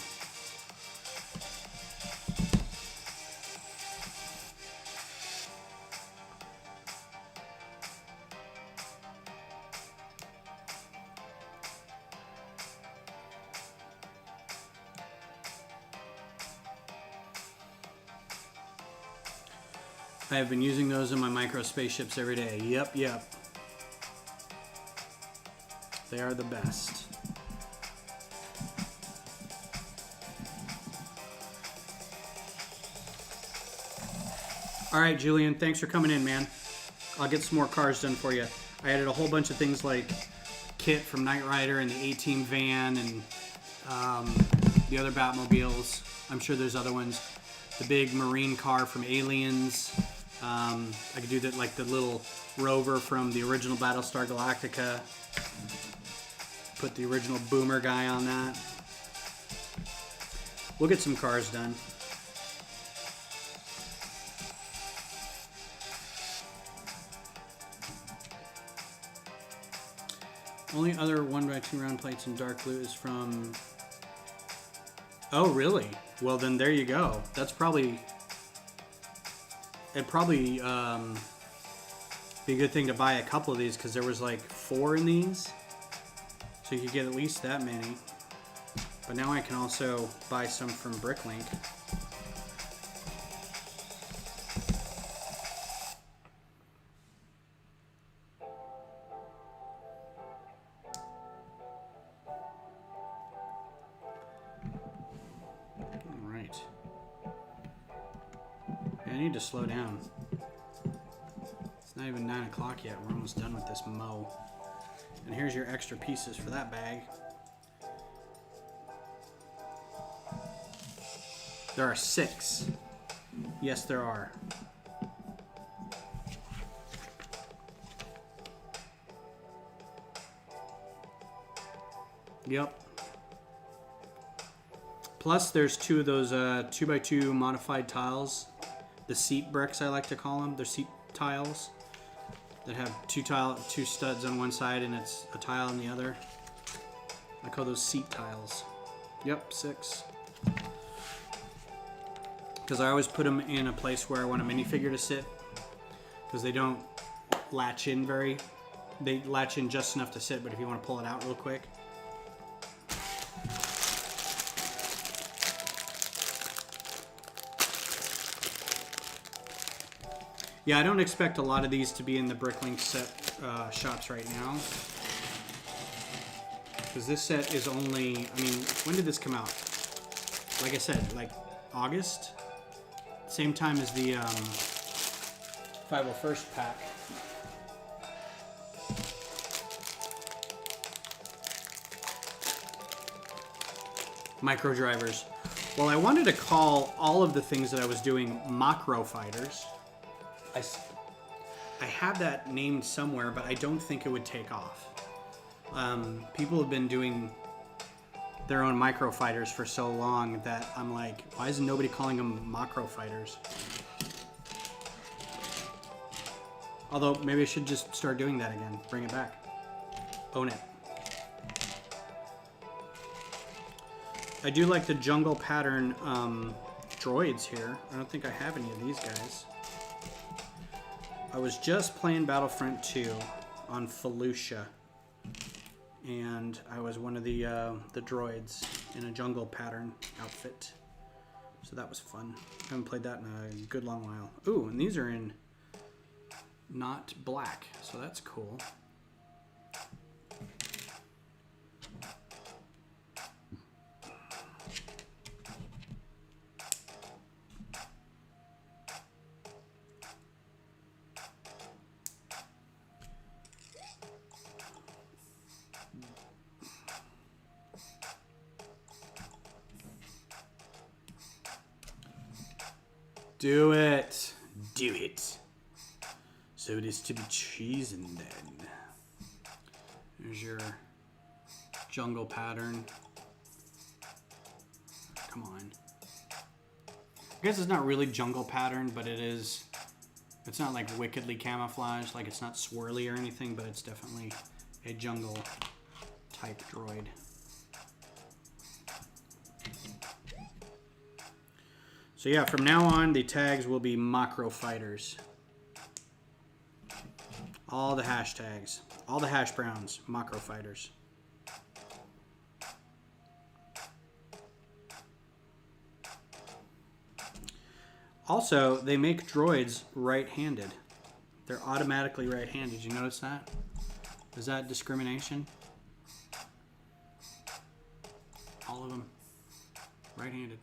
[SPEAKER 1] I have been using those in my micro spaceships every day. Yep, yep. They are the best. All right, Julian, thanks for coming in, man. I'll get some more cars done for you. I added a whole bunch of things like Kit from Knight Rider and the A-Team van and the other Batmobiles. I'm sure there's other ones. The big marine car from Aliens. I could do that, like the little rover from the original Battlestar Galactica. Put the original Boomer guy on that. We'll get some cars done. Only other 1x2 round plates in dark blue is from... Oh, really? Well, then there you go. That's probably... It'd probably be a good thing to buy a couple of these because there was like 4 in these. So you could get at least that many. But now I can also buy some from Bricklink. To slow down. It's not even 9 o'clock yet. We're almost done with this mow. And here's your extra pieces for that bag. There are 6. Yes, there are. Yep. Plus, there's 2 of those 2x2 modified tiles. The seat bricks, I like to call them. They're seat tiles that have 2 studs on one side and it's a tile on the other. I call those seat tiles. Yep, 6. Because I always put them in a place where I want a minifigure to sit. Because they don't latch in they latch in just enough to sit, but if you want to pull it out real quick. Yeah, I don't expect a lot of these to be in the Bricklink set shops right now. Because this set is only, I mean, when did this come out? Like I said, like August? Same time as the 501st pack. Micro drivers. Well, I wanted to call all of the things that I was doing macro fighters. I have that named somewhere, but I don't think it would take off. People have been doing their own micro fighters for so long that I'm like, why isn't nobody calling them macro fighters? Although, maybe I should just start doing that again. Bring it back. Own it. I do like the jungle pattern droids here. I don't think I have any of these guys. I was just playing Battlefront 2 on Felucia, and I was one of the droids in a jungle pattern outfit, so that was fun. I haven't played that in a good long while. Ooh, and these are in not black, so that's cool. Do it. Do it. So it is to be chosen then. There's your jungle pattern. Come on. I guess it's not really jungle pattern, but it is. It's not like wickedly camouflaged, like it's not swirly or anything, but it's definitely a jungle type droid. So yeah, from now on, the tags will be macro fighters. All the hashtags, all the hash browns, macro fighters. Also, they make droids right-handed. They're automatically right-handed. Did you notice that? Is that discrimination? All of them right-handed.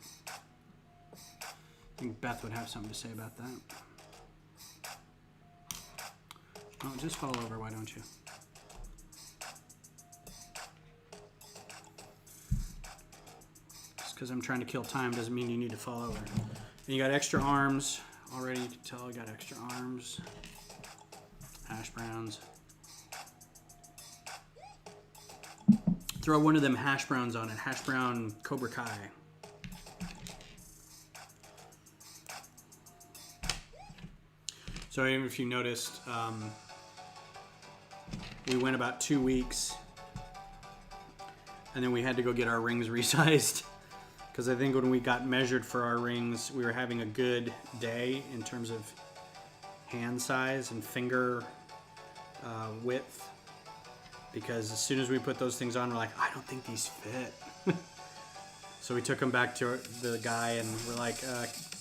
[SPEAKER 1] I think Beth would have something to say about that. Oh, just fall over, why don't you? Just because I'm trying to kill time doesn't mean you need to fall over. And you got extra arms. Already you can tell you got extra arms. Hash browns. Throw one of them hash browns on it. Hash brown Cobra Kai. So even if you noticed, we went about 2 weeks and then we had to go get our rings resized. Because I think when we got measured for our rings, we were having a good day in terms of hand size and finger width. Because as soon as we put those things on, we're like, I don't think these fit. So we took them back to the guy and we're like,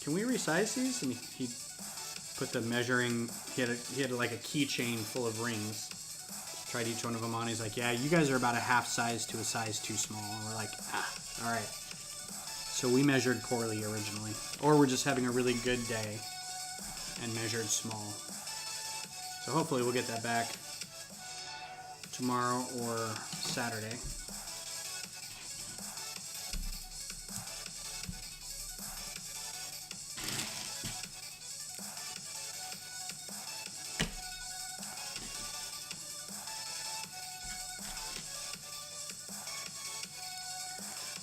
[SPEAKER 1] can we resize these? And he put the measuring, he had like a keychain full of rings. Tried each one of them on. He's like, yeah, you guys are about a half size to a size too small. And we're like, all right. So we measured poorly originally. Or we're just having a really good day and measured small. So hopefully we'll get that back tomorrow or Saturday.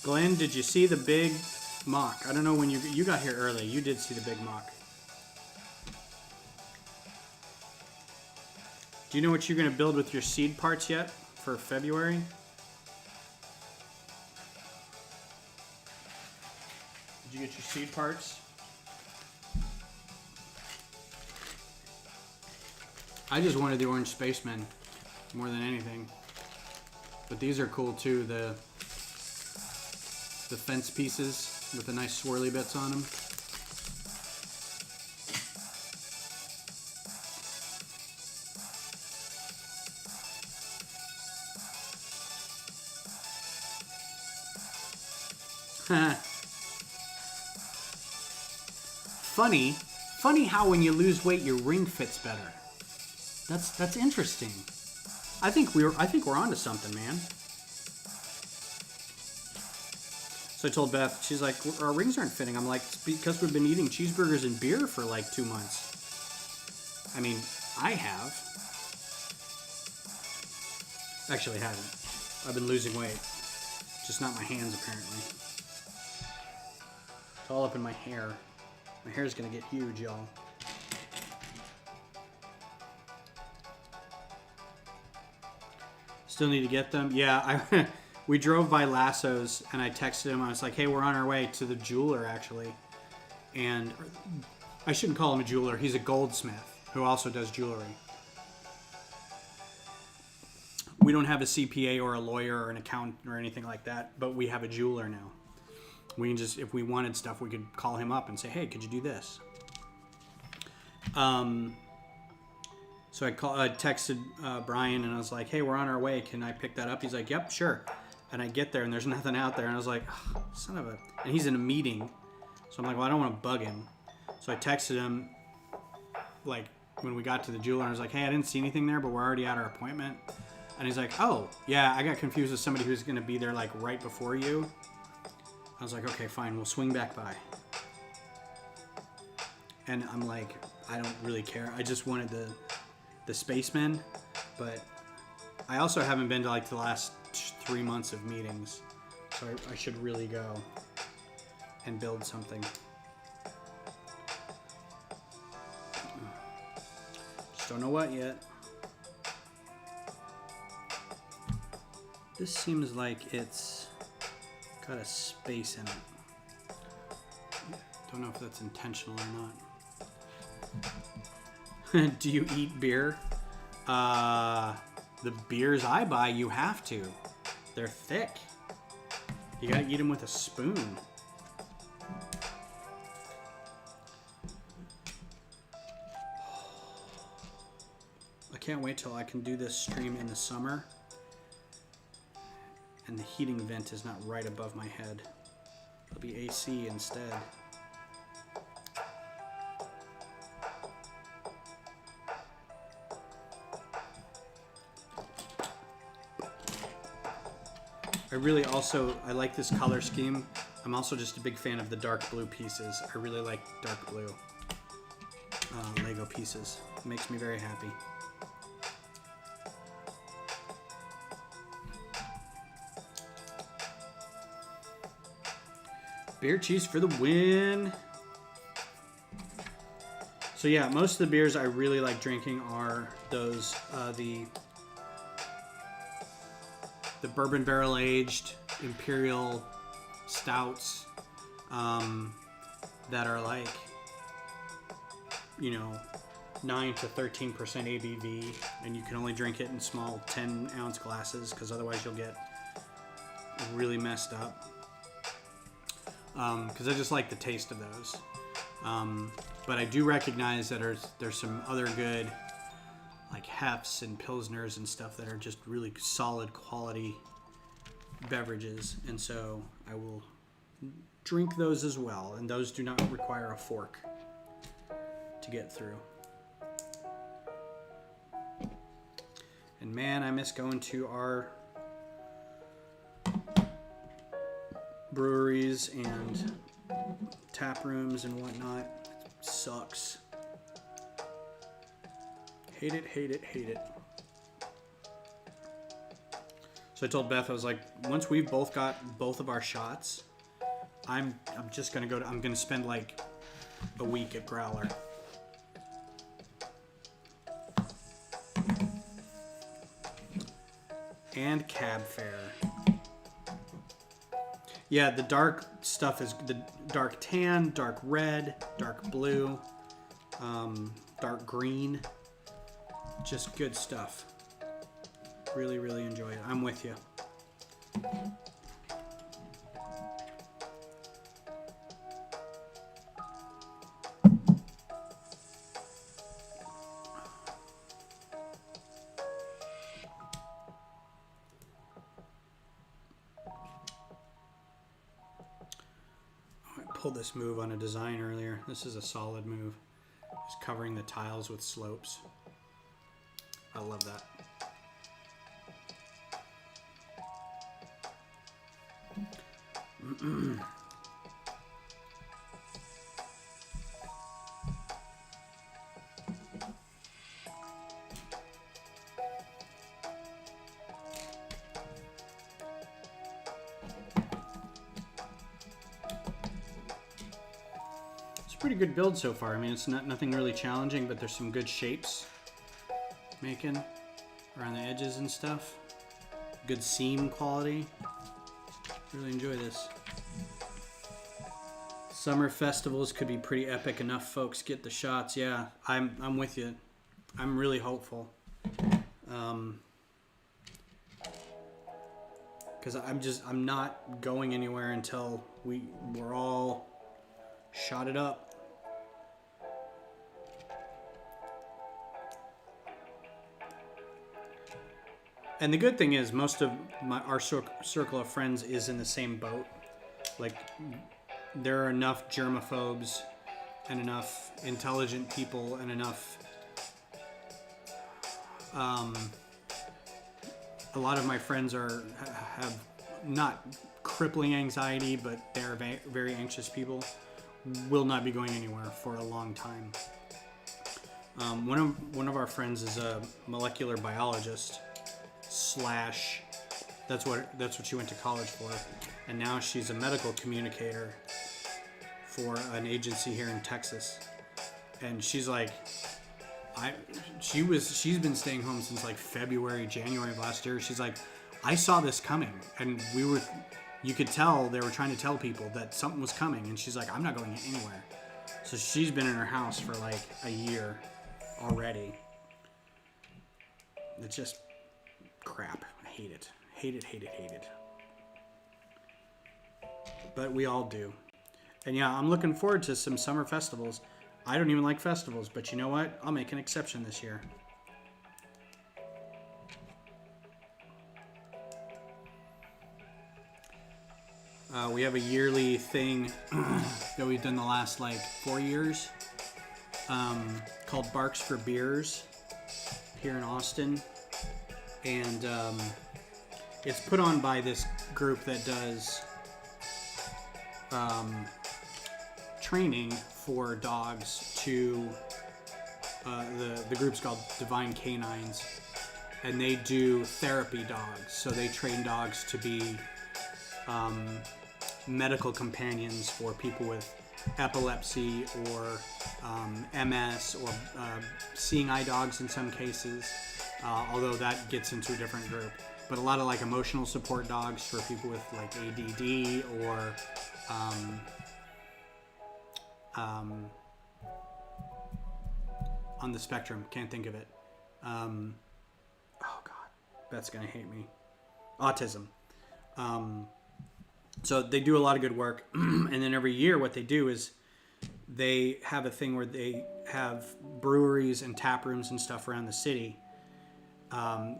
[SPEAKER 1] Glenn, did you see the big mock? I don't know when you got here early. You did see the big mock. Do you know what you're going to build with your seed parts yet for February? Did you get your seed parts? I just wanted the orange spacemen more than anything. But these are cool too. The fence pieces with the nice swirly bits on them. Funny how when you lose weight your ring fits better. That's interesting. I think we're onto something, man. So I told Beth, she's like, our rings aren't fitting. I'm like, it's because we've been eating cheeseburgers and beer for like 2 months. I mean, I have. Actually, I haven't. I've been losing weight. Just not my hands, apparently. It's all up in my hair. My hair's gonna get huge, y'all. Still need to get them. Yeah, we drove by Lasso's and I texted him. I was like, hey, we're on our way to the jeweler, actually. And I shouldn't call him a jeweler. He's a goldsmith who also does jewelry. We don't have a CPA or a lawyer or an accountant or anything like that, but we have a jeweler now. We can just, if we wanted stuff, we could call him up and say, hey, could you do this? So I texted Brian and I was like, hey, we're on our way. Can I pick that up? He's like, yep, sure. And I get there and there's nothing out there. And I was like, oh, son of a... And he's in a meeting. So I'm like, well, I don't want to bug him. So I texted him, like, when we got to the jeweler. And I was like, hey, I didn't see anything there, but we're already at our appointment. And he's like, oh, yeah, I got confused with somebody who's going to be there, like, right before you. I was like, okay, fine, we'll swing back by. and I'm like, I don't really care. I just wanted the spacemen, but I also haven't been to like the last 3 months of meetings, so I should really go and build something. Just don't know what yet. This seems like it's got a space in it. Don't know if that's intentional or not. Do you eat beer? The beers I buy, you have to. They're thick. You gotta eat them with a spoon. I can't wait till I can do this stream in the summer and the heating vent is not right above my head. It'll be AC instead. I like this color scheme. I'm also just a big fan of the dark blue pieces. I really like dark blue Lego pieces. It makes me very happy. Beer cheese for the win. So yeah, most of the beers I really like drinking are those, the bourbon barrel aged imperial stouts that are like, 9 to 13% ABV, and you can only drink it in small 10-ounce glasses because otherwise you'll get really messed up. Because I just like the taste of those. But I do recognize that there's some other good, like Hefts and Pilsners and stuff that are just really solid quality beverages, and so I will drink those as well, and those do not require a fork to get through. And man, I miss going to our breweries and tap rooms and whatnot. It sucks. Hate it, hate it, hate it. So I told Beth, I was like, once we've both got both of our shots, I'm just gonna I'm gonna spend like a week at Growler. And cab fare. Yeah, the dark stuff is the dark tan, dark red, dark blue, dark green. Just good stuff. Really, really enjoy it. I'm with you. I pulled this move on a design earlier. This is a solid move. Just covering the tiles with slopes. I love that. It's a pretty good build so far. I mean, it's nothing really challenging, but there's some good shapes making around the edges and stuff. Good seam quality. Really enjoy this. Summer festivals could be pretty epic. Enough folks get the shots. Yeah, I'm with you. I'm really hopeful. Because I'm not going anywhere until we're all shotted up. And the good thing is most of our circle of friends is in the same boat. Like, there are enough germaphobes and enough intelligent people and enough... a lot of my friends have not crippling anxiety, but they're very anxious people, will not be going anywhere for a long time. One of our friends is a molecular biologist slash. That's what she went to college for, and now she's a medical communicator for an agency here in Texas. And she's like, she's been staying home since like February, January of last year. She's like, I saw this coming, and you could tell they were trying to tell people that something was coming, and she's like, I'm not going anywhere. So she's been in her house for like a year already. It's just crap. I hate it. Hate it. But we all do. And yeah, I'm looking forward to some summer festivals. I don't even like festivals, but you know what? I'll make an exception this year. We have a yearly thing that we've done the last like 4 years called Barks for Beers here in Austin. And it's put on by this group that does training for dogs to the group's called Divine Canines, and they do therapy dogs. So they train dogs to be medical companions for people with epilepsy or MS or seeing eye dogs in some cases, although that gets into a different group. But a lot of like emotional support dogs for people with like ADD or on the spectrum, can't think of it. Oh God, Beth's gonna hate me. Autism. So they do a lot of good work, and then every year what they do is they have a thing where they have breweries and tap rooms and stuff around the city.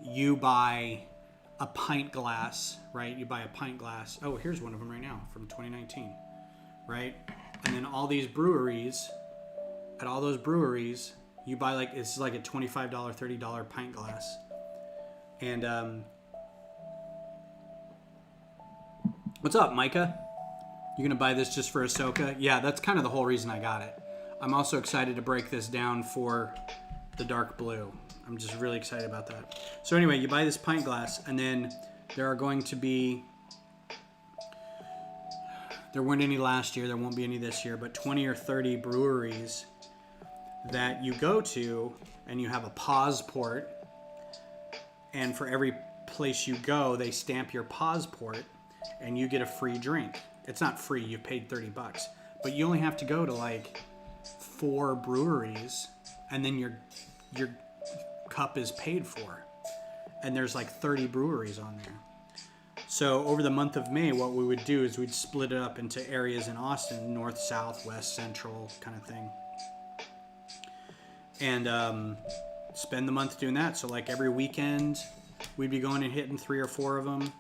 [SPEAKER 1] You buy a pint glass, right? You buy a pint glass. Oh, here's one of them right now from 2019, right? And then all these breweries, at all those breweries, you buy like, it's like a $25, $30 pint glass. And what's up, Micah? You gonna buy this just for Ahsoka? Yeah, that's kind of the whole reason I got it. I'm also excited to break this down for the dark blue. I'm just really excited about that. So anyway, you buy this pint glass, and then there are going to be, there weren't any last year, there won't be any this year, but 20 or 30 breweries that you go to, and you have a pause port, and for every place you go, they stamp your pause port, and you get a free drink. It's not free, you paid $30, but you only have to go to like 4 breweries, and then your cup is paid for. And there's like 30 breweries on there. So over the month of May, what we would do is we'd split it up into areas in Austin, north, south, west, central kind of thing. And spend the month doing that. So like every weekend, we'd be going and hitting 3 or 4 of them.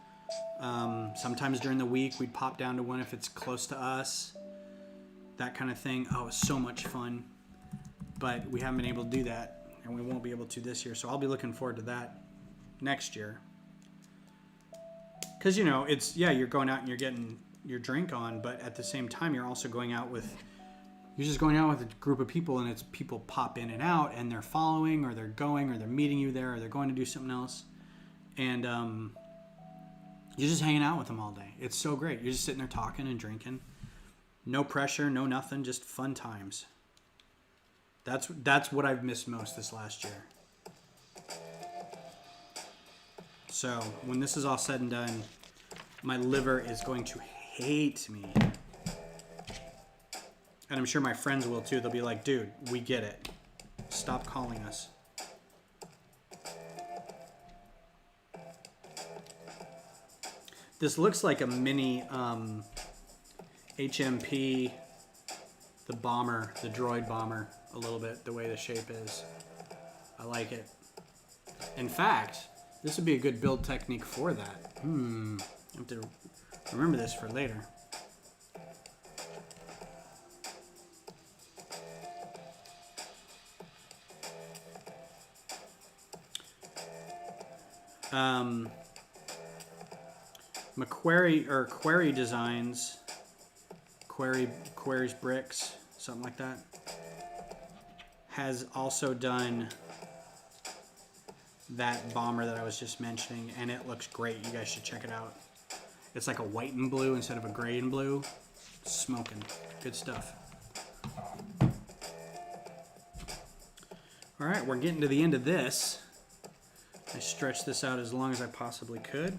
[SPEAKER 1] Sometimes during the week, we'd pop down to one if it's close to us. That kind of thing. Oh, it's so much fun. But we haven't been able to do that. And we won't be able to this year. So I'll be looking forward to that next year. Because, you know, it's, yeah, you're going out and you're getting your drink on. But at the same time, you're also going out with, you're just going out with a group of people. And it's people pop in and out. And they're following or they're going or they're meeting you there. Or they're going to do something else. And you're just hanging out with them all day. It's so great. You're just sitting there talking and drinking. No pressure, no nothing. Just fun times. That's what I've missed most this last year. So when this is all said and done, my liver is going to hate me. And I'm sure my friends will too. They'll be like, dude, we get it. Stop calling us. This looks like a mini HMP, the bomber, the droid bomber, a little bit, the way the shape is. I like it. In fact, this would be a good build technique for that. I have to remember this for later. Query Query's Bricks, something like that, has also done that bomber that I was just mentioning, and it looks great. You guys should check it out. It's like a white and blue instead of a gray and blue. Smoking. Good stuff. All right, we're getting to the end of this. I stretched this out as long as I possibly could.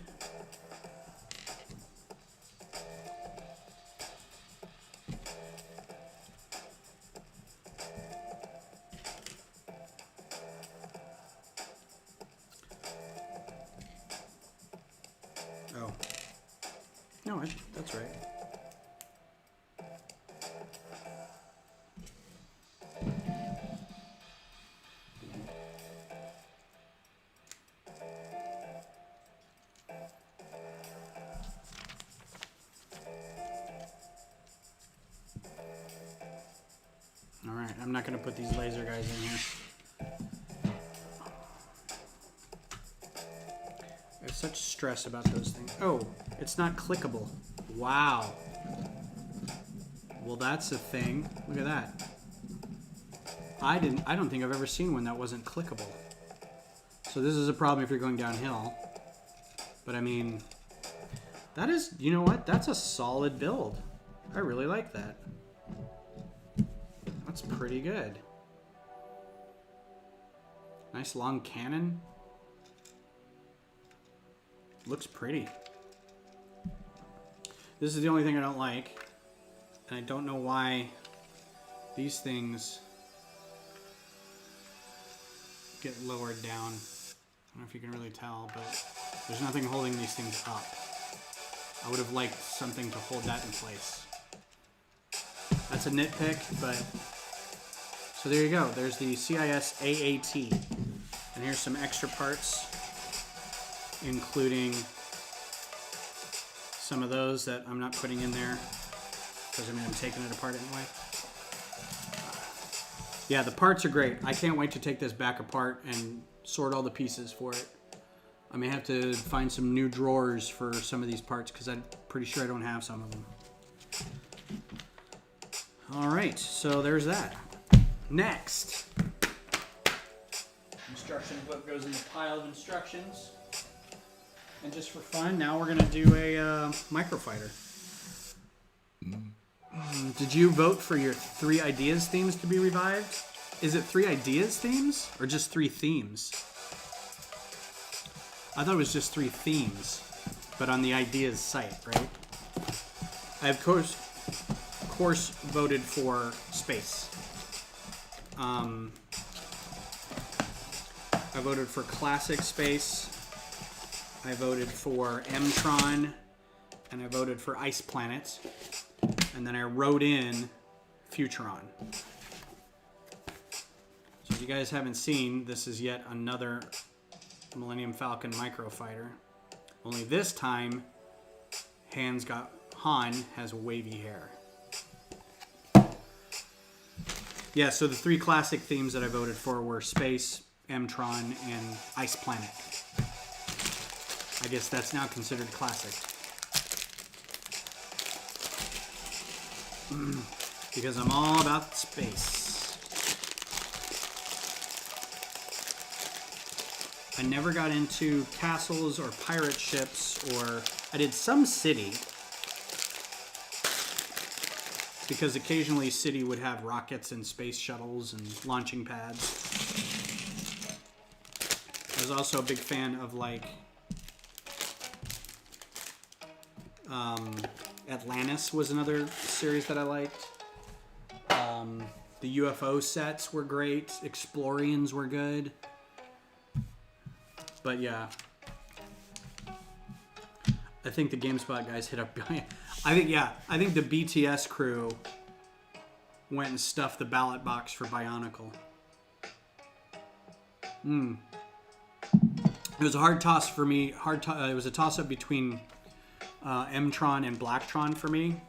[SPEAKER 1] Oh. No, that's right. Alright, I'm not going to put these laser guys in here. I have such stress about those things. Oh, it's not clickable. Wow. Well, that's a thing. Look at that. I don't think I've ever seen one that wasn't clickable. So this is a problem if you're going downhill. But I mean, that is, you know what? That's a solid build. I really like that. That's pretty good. Nice long cannon. Looks pretty. This is the only thing I don't like. And I don't know why these things get lowered down. I don't know if you can really tell, but there's nothing holding these things up. I would have liked something to hold that in place. That's a nitpick, but... So there you go. There's the CIS AAT. And here's some extra parts, including some of those that I'm not putting in there, because I mean, I'm taking it apart anyway. Yeah, the parts are great. I can't wait to take this back apart and sort all the pieces for it. I may have to find some new drawers for some of these parts, because I'm pretty sure I don't have some of them. All right, so there's that. Next, instruction book goes in the pile of instructions. And just for fun, now we're gonna do a microfighter. Did you vote for your 3 ideas themes to be revived? Is it 3 ideas themes or just 3 themes? I thought it was just 3 themes, but on the ideas site, right? I of course voted for space. I voted for classic space. I voted for M-Tron, and I voted for Ice Planet, and then I wrote in Futuron. So if you guys haven't seen, this is yet another Millennium Falcon microfighter. Only this time, Han has wavy hair. Yeah, so the 3 classic themes that I voted for were Space, M-Tron, and Ice Planet. I guess that's now considered classic. Because I'm all about space. I never got into castles or pirate ships, or I did some city. Because occasionally city would have rockets and space shuttles and launching pads. I was also a big fan of like Atlantis was another series that I liked. The UFO sets were great. Explorians were good. But yeah. I think the GameSpot guys hit up. I think the BTS crew went and stuffed the ballot box for Bionicle. It was a hard toss for me. It was a toss-up between M-Tron and Blacktron for me.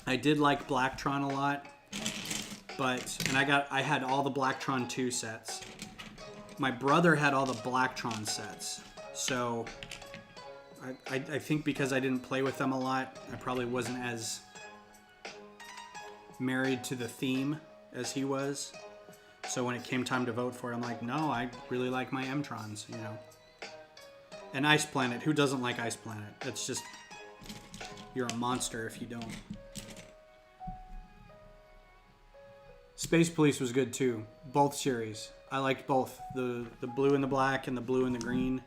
[SPEAKER 1] I did like Blacktron a lot, and I had all the Blacktron 2 sets. My brother had all the Blacktron sets, so I think because I didn't play with them a lot, I probably wasn't as married to the theme as he was. So when it came time to vote for it, I'm like, no, I really like my M-Trons, you know. And Ice Planet, who doesn't like Ice Planet? It's just, you're a monster if you don't. Space Police was good too. Both series. I liked both. The blue and the black and the blue and the green.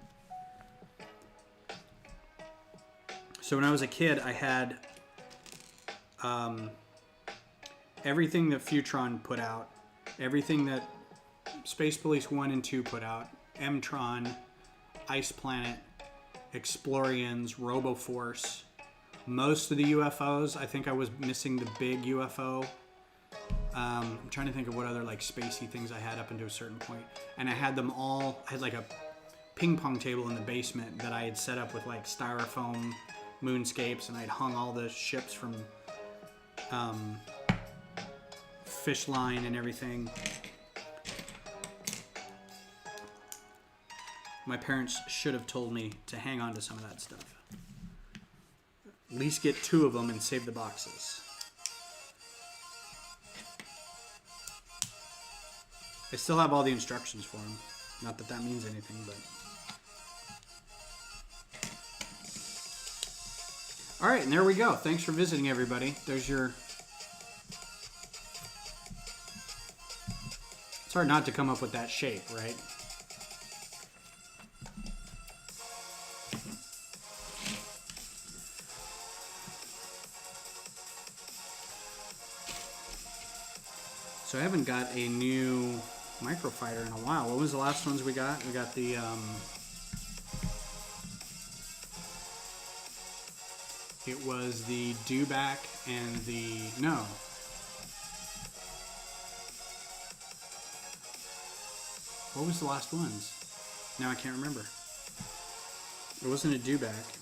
[SPEAKER 1] So when I was a kid, I had everything that Futron put out. Everything that Space Police 1 and 2 put out. M-Tron, Ice Planet, Explorians, Roboforce. Most of the UFOs. I think I was missing the big UFO. I'm trying to think of what other like spacey things I had up into a certain point. And I had them all. I had like a ping pong table in the basement that I had set up with like styrofoam moonscapes, and I'd hung all the ships from Fish Line and everything. My parents should have told me to hang on to some of that stuff. At least get 2 of them and save the boxes. I still have all the instructions for them. Not that that means anything, but... Alright, and there we go. Thanks for visiting, everybody. There's your... It's hard not to come up with that shape, right? So I haven't got a new microfighter in a while. What was the last ones we got? We got the it was the Dewback and the no. What was the last ones? Now I can't remember. It wasn't a Dewback.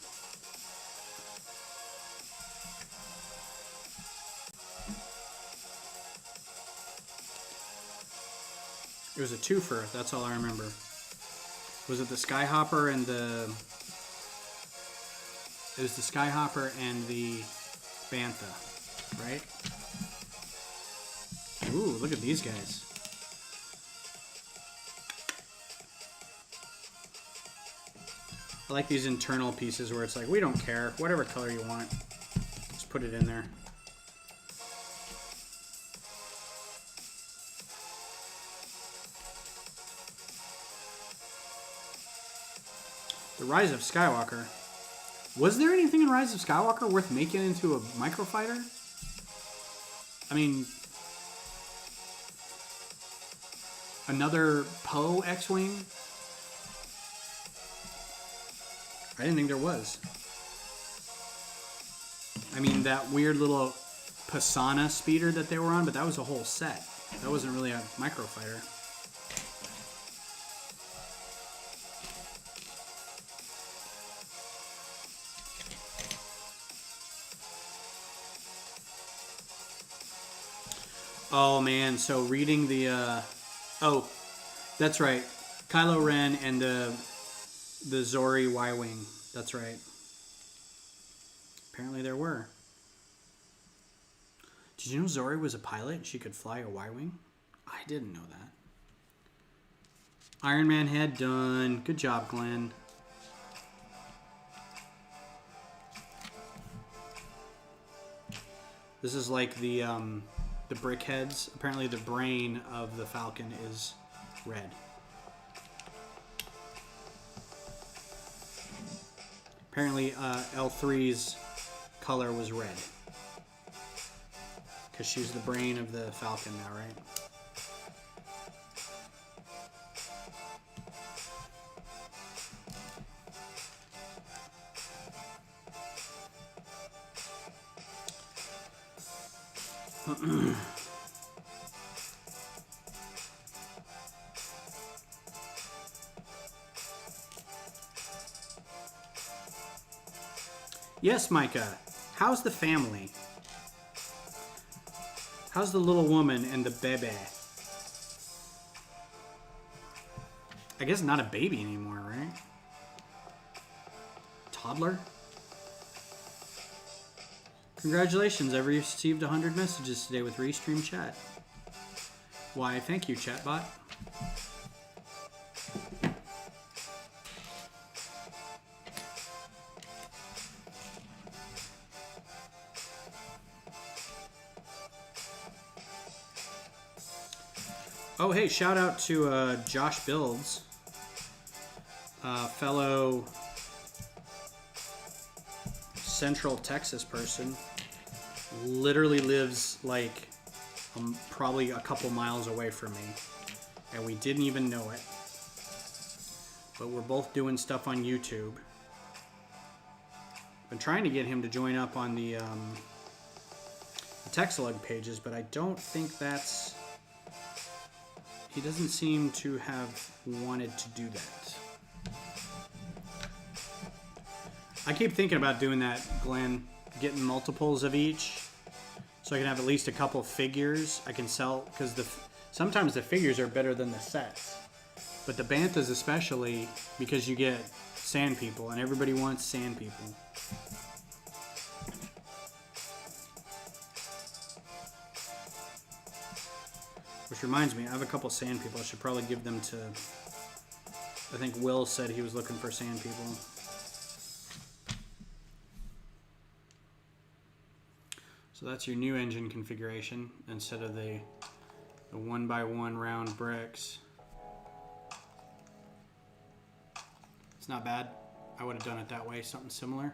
[SPEAKER 1] It was a twofer, that's all I remember. Was it the Skyhopper and the... It was the Skyhopper and the Bantha, right? Ooh, look at these guys. I like these internal pieces where it's like, we don't care, whatever color you want, just put it in there. The Rise of Skywalker. Was there anything in Rise of Skywalker worth making into a microfighter? I mean, another Poe X-Wing? I didn't think there was. I mean, that weird little Pisana speeder that they were on, but that was a whole set. That wasn't really a microfighter. Oh man, so reading the oh, that's right. Kylo Ren and the Zori Y-Wing. That's right. Apparently there were. Did you know Zori was a pilot? She could fly a Y-Wing? I didn't know that. Iron Man head done. Good job, Glenn. This is like the brick heads. Apparently the brain of the Falcon is red. Apparently L3's color was red. Because she's the brain of the Falcon now, right? Yes, Micah. How's the family? How's the little woman and the baby? I guess not a baby anymore, right? Toddler? Congratulations, I've received 100 messages today with Restream Chat. Why, thank you, chatbot. Oh, hey, shout out to Josh Builds, fellow Central Texas person. Literally lives like probably a couple miles away from me, and we didn't even know it. But we're both doing stuff on YouTube. Been trying to get him to join up on the Texalug pages, but I don't think that's... He doesn't seem to have wanted to do that. I keep thinking about doing that, Glenn. Getting multiples of each, so I can have at least a couple figures I can sell, because sometimes the figures are better than the sets. But the Banthas especially, because you get sand people, and everybody wants sand people. Which reminds me, I have a couple sand people. I should probably give them to... I think Will said he was looking for sand people. So that's your new engine configuration instead of the 1x1 round bricks. It's not bad. I would have done it that way, something similar.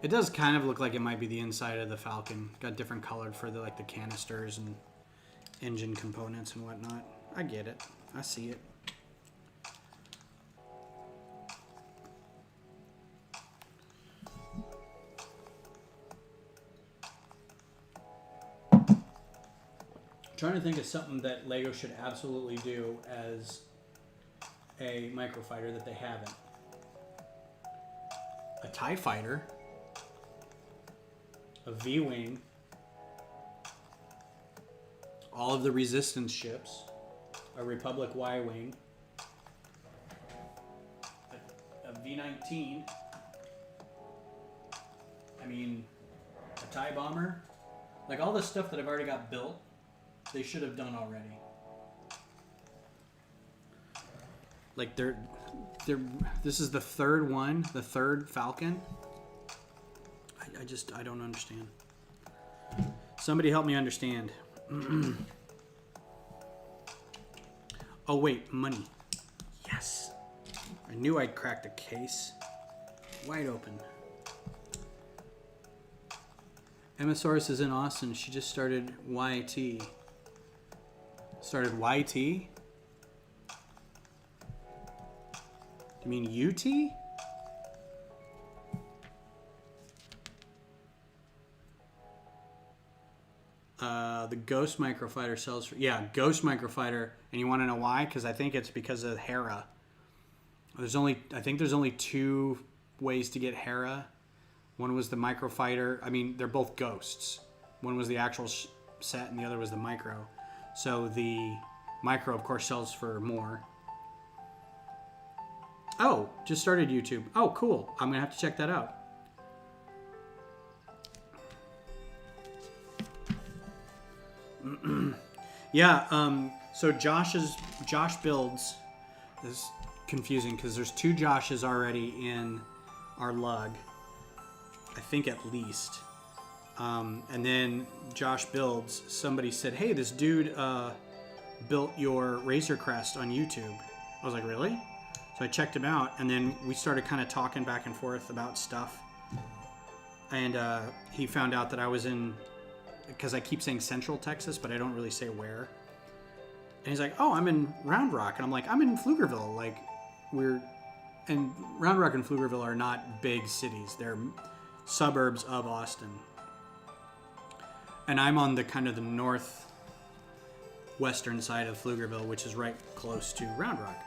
[SPEAKER 1] It does kind of look like it might be the inside of the Falcon. Got different colored for the like the canisters and engine components and whatnot. I get it. I see it. Trying to think of something that LEGO should absolutely do as a microfighter that they haven't. A TIE fighter, a V-wing, all of the Resistance ships, a Republic Y-wing, a V-19. I mean, a TIE bomber, like all the stuff that I've already got built. They should have done already. Like this is the third one, the third Falcon. I don't understand. Somebody help me understand. Oh wait, money. Yes. I knew I'd crack the case. Wide open. Emmasaurus is in Austin. She just started YT. Started YT? You mean UT? The Ghost Microfighter sells for... Yeah, Ghost Microfighter. And you want to know why? Because I think it's because of Hera. I think there's only two ways to get Hera. One was the Microfighter. I mean, they're both ghosts. One was the actual set and the other was the Micro. So the Micro, of course, sells for more. Oh, just started YouTube. Oh, cool. I'm going to have to check that out. Yeah, so Josh Builds is confusing because there's two Joshes already in our lug. I think at least. And then Josh Builds, somebody said, hey, this dude built your Razor Crest on YouTube. I was like, really? So I checked him out, and then we started kind of talking back and forth about stuff. And he found out that I was in, because I keep saying Central Texas, but I don't really say where. And he's like, oh, I'm in Round Rock. And I'm like, I'm in Pflugerville. Like, and Round Rock and Pflugerville are not big cities. They're suburbs of Austin. And I'm on the kind of the northwestern side of Pflugerville, which is right close to Round Rock.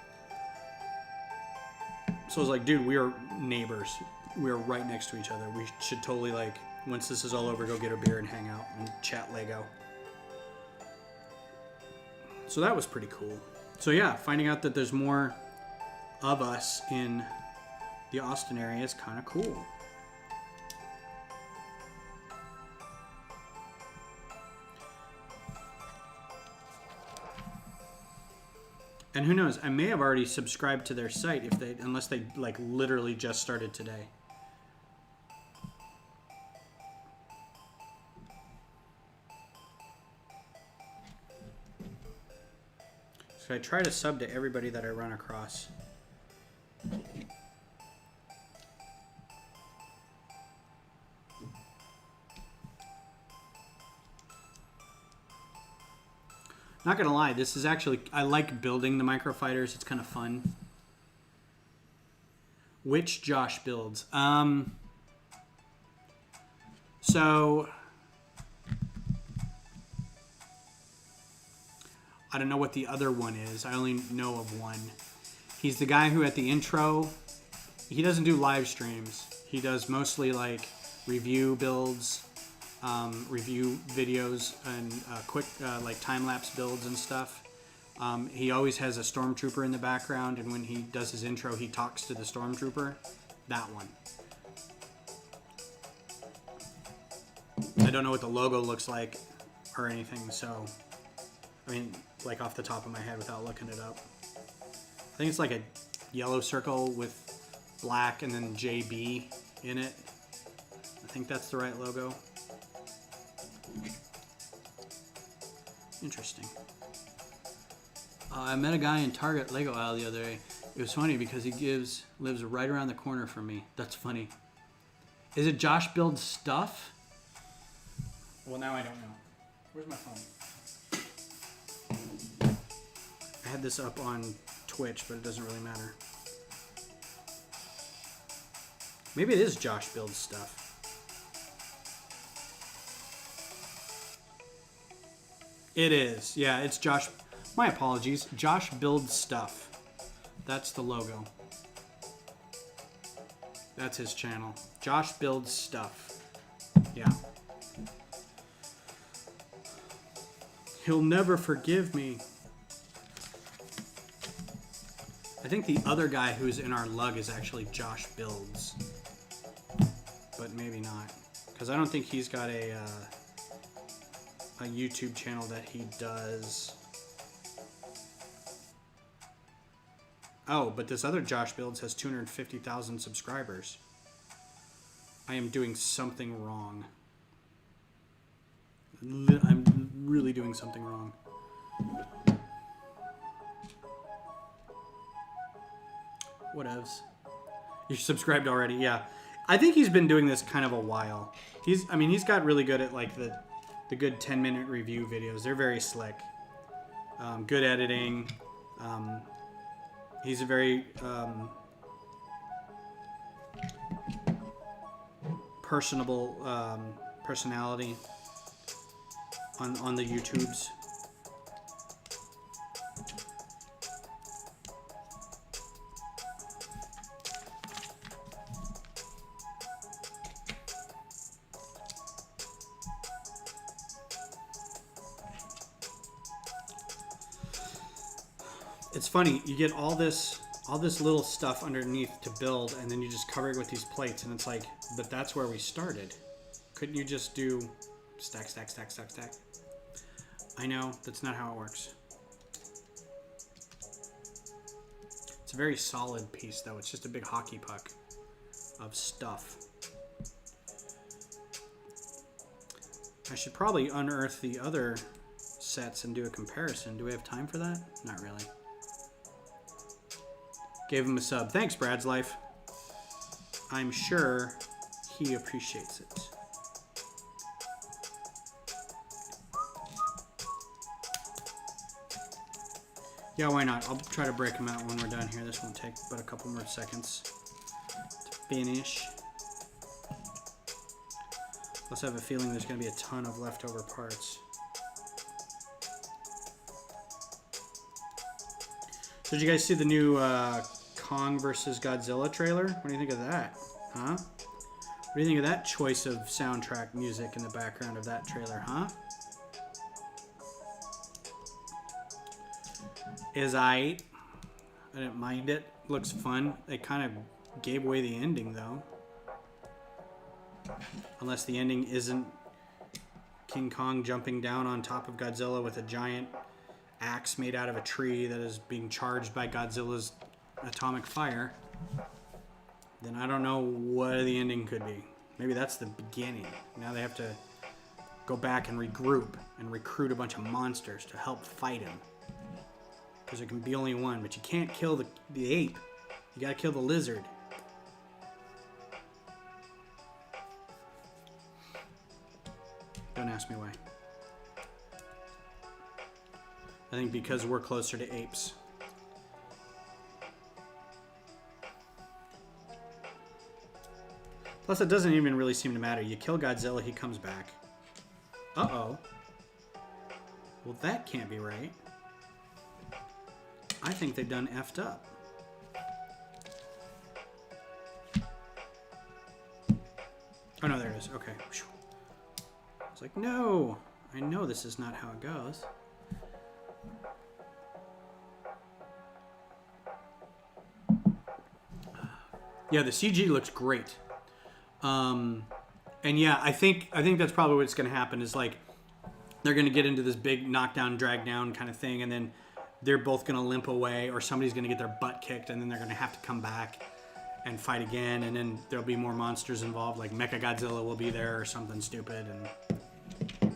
[SPEAKER 1] So I was like, dude, we are neighbors. We are right next to each other. We should totally, like, once this is all over, go get a beer and hang out and chat Lego. So that was pretty cool. So yeah, finding out that there's more of us in The Austin area is kind of cool. And who knows? I may have already subscribed to their site unless they like literally just started today. So I try to sub to everybody that I run across. Not gonna lie, this is actually, I like building the microfighters. It's kind of fun. Which Josh builds? So I don't know what the other one is. I only know of one. He's the guy who at the intro, he doesn't do live streams. He does mostly like review builds, review videos, and quick like time-lapse builds and stuff. He always has a stormtrooper in the background, and when he does his intro, he talks to the stormtrooper. That one. I don't know what the logo looks like or anything, so I mean, like off the top of my head without looking it up. I think it's like a yellow circle with black and then JB in it. I think that's the right logo. Interesting. I met a guy in Target Lego aisle the other day. It was funny because he lives right around the corner from me. That's funny. Is it Josh Builds Stuff? Well, now I don't know. Where's my phone? I had this up on Twitch, but it doesn't really matter. Maybe it is Josh Builds Stuff. It is. Yeah, it's Josh. My apologies. Josh Builds Stuff. That's the logo. That's his channel. Josh Builds Stuff. Yeah. He'll never forgive me. I think the other guy who's in our lug is actually Josh Builds. But maybe not. Because I don't think he's got a YouTube channel that he does. Oh, but this other Josh Builds has 250,000 subscribers. I am doing something wrong. I'm really doing something wrong. Whatevs. You're subscribed already, yeah. I think he's been doing this kind of a while. He's got really good at like the good 10-minute review videos. They're very slick. Good editing. He's a very personable personality on the YouTubes. It's funny, you get all this little stuff underneath to build, and then you just cover it with these plates, and it's like, but that's where we started. Couldn't you just do stack, stack, stack, stack, stack? I know, that's not how it works. It's a very solid piece, though. It's just a big hockey puck of stuff. I should probably unearth the other sets and do a comparison. Do we have time for that? Not really. Gave him a sub. Thanks, Brad's Life. I'm sure he appreciates it. Yeah, why not? I'll try to break them out when we're done here. This won't take but a couple more seconds to finish. Plus, I have a feeling there's going to be a ton of leftover parts. So did you guys see the new Kong versus Godzilla trailer? What do you think of that? Huh? What do you think of that choice of soundtrack music in the background of that trailer, huh? I didn't mind it. Looks fun. They kind of Gave away the ending, though. Unless the ending isn't King Kong jumping down on top of Godzilla with a giant axe made out of a tree that is being charged by Godzilla's atomic fire, then I don't know what the ending could be. Maybe that's the beginning. Now they have to go back and regroup and recruit a bunch of monsters to help fight him. Because there can be only one, but you can't kill the ape. You gotta kill the lizard. Don't ask me why. I think because we're closer to apes. Plus, it doesn't even really seem to matter. You kill Godzilla, he comes back. Uh-oh. Well, that can't be right. I think they've done effed up. Oh, no, there it is. Okay. It's like, no. I know this is not how it goes. Yeah, the CG looks great. And yeah, I think that's probably what's going to happen is like they're going to get into this big knockdown, drag down kind of thing, and then they're both going to limp away, or somebody's going to get their butt kicked, and then they're going to have to come back and fight again, and then there'll be more monsters involved, like Mechagodzilla will be there or something stupid. And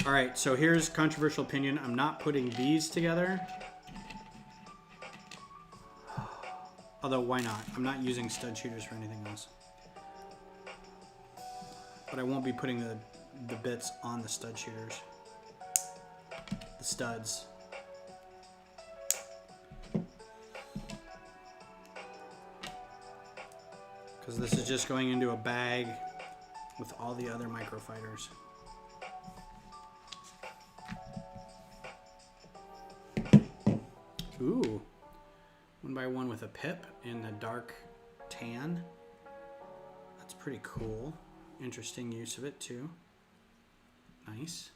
[SPEAKER 1] all right, so here's controversial opinion. I'm not putting these together. Although, why not? I'm not using stud shooters for anything else. But I won't be putting the bits on the stud shooters. The studs. Because this is just going into a bag with all the other microfighters. Ooh. 1x1 with a pip in the dark tan. That's pretty cool. Interesting use of it too. Nice.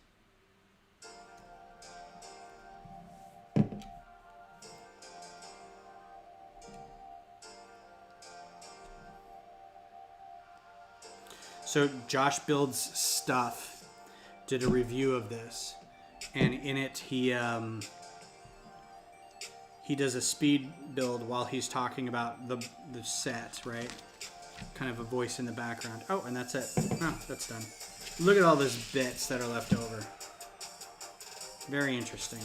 [SPEAKER 1] So Josh Builds Stuff did a review of this, and in it he does a speed build while he's talking about the set, right? Kind of a voice in the background. Oh, and that's it. Oh, that's done. Look at all those bits that are left over. Very interesting.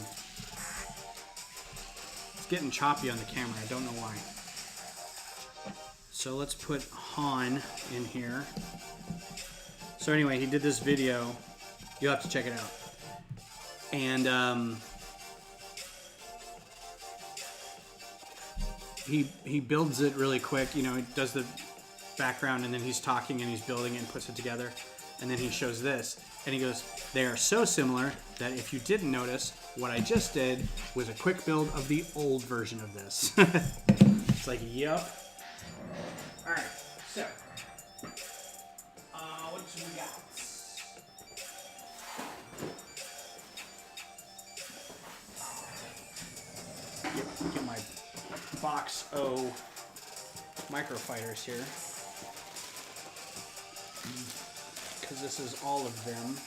[SPEAKER 1] It's getting choppy on the camera. I don't know why. So let's put Han in here. So anyway, he did this video. You'll have to check it out. And he builds it really quick. You know, he does the background, and then he's talking and he's building it and puts it together. And then he shows this, and he goes, they are so similar that if you didn't notice, what I just did was a quick build of the old version of this. It's like, yep. All right, so what do we got? Get my box O microfighters here, because this is all of them.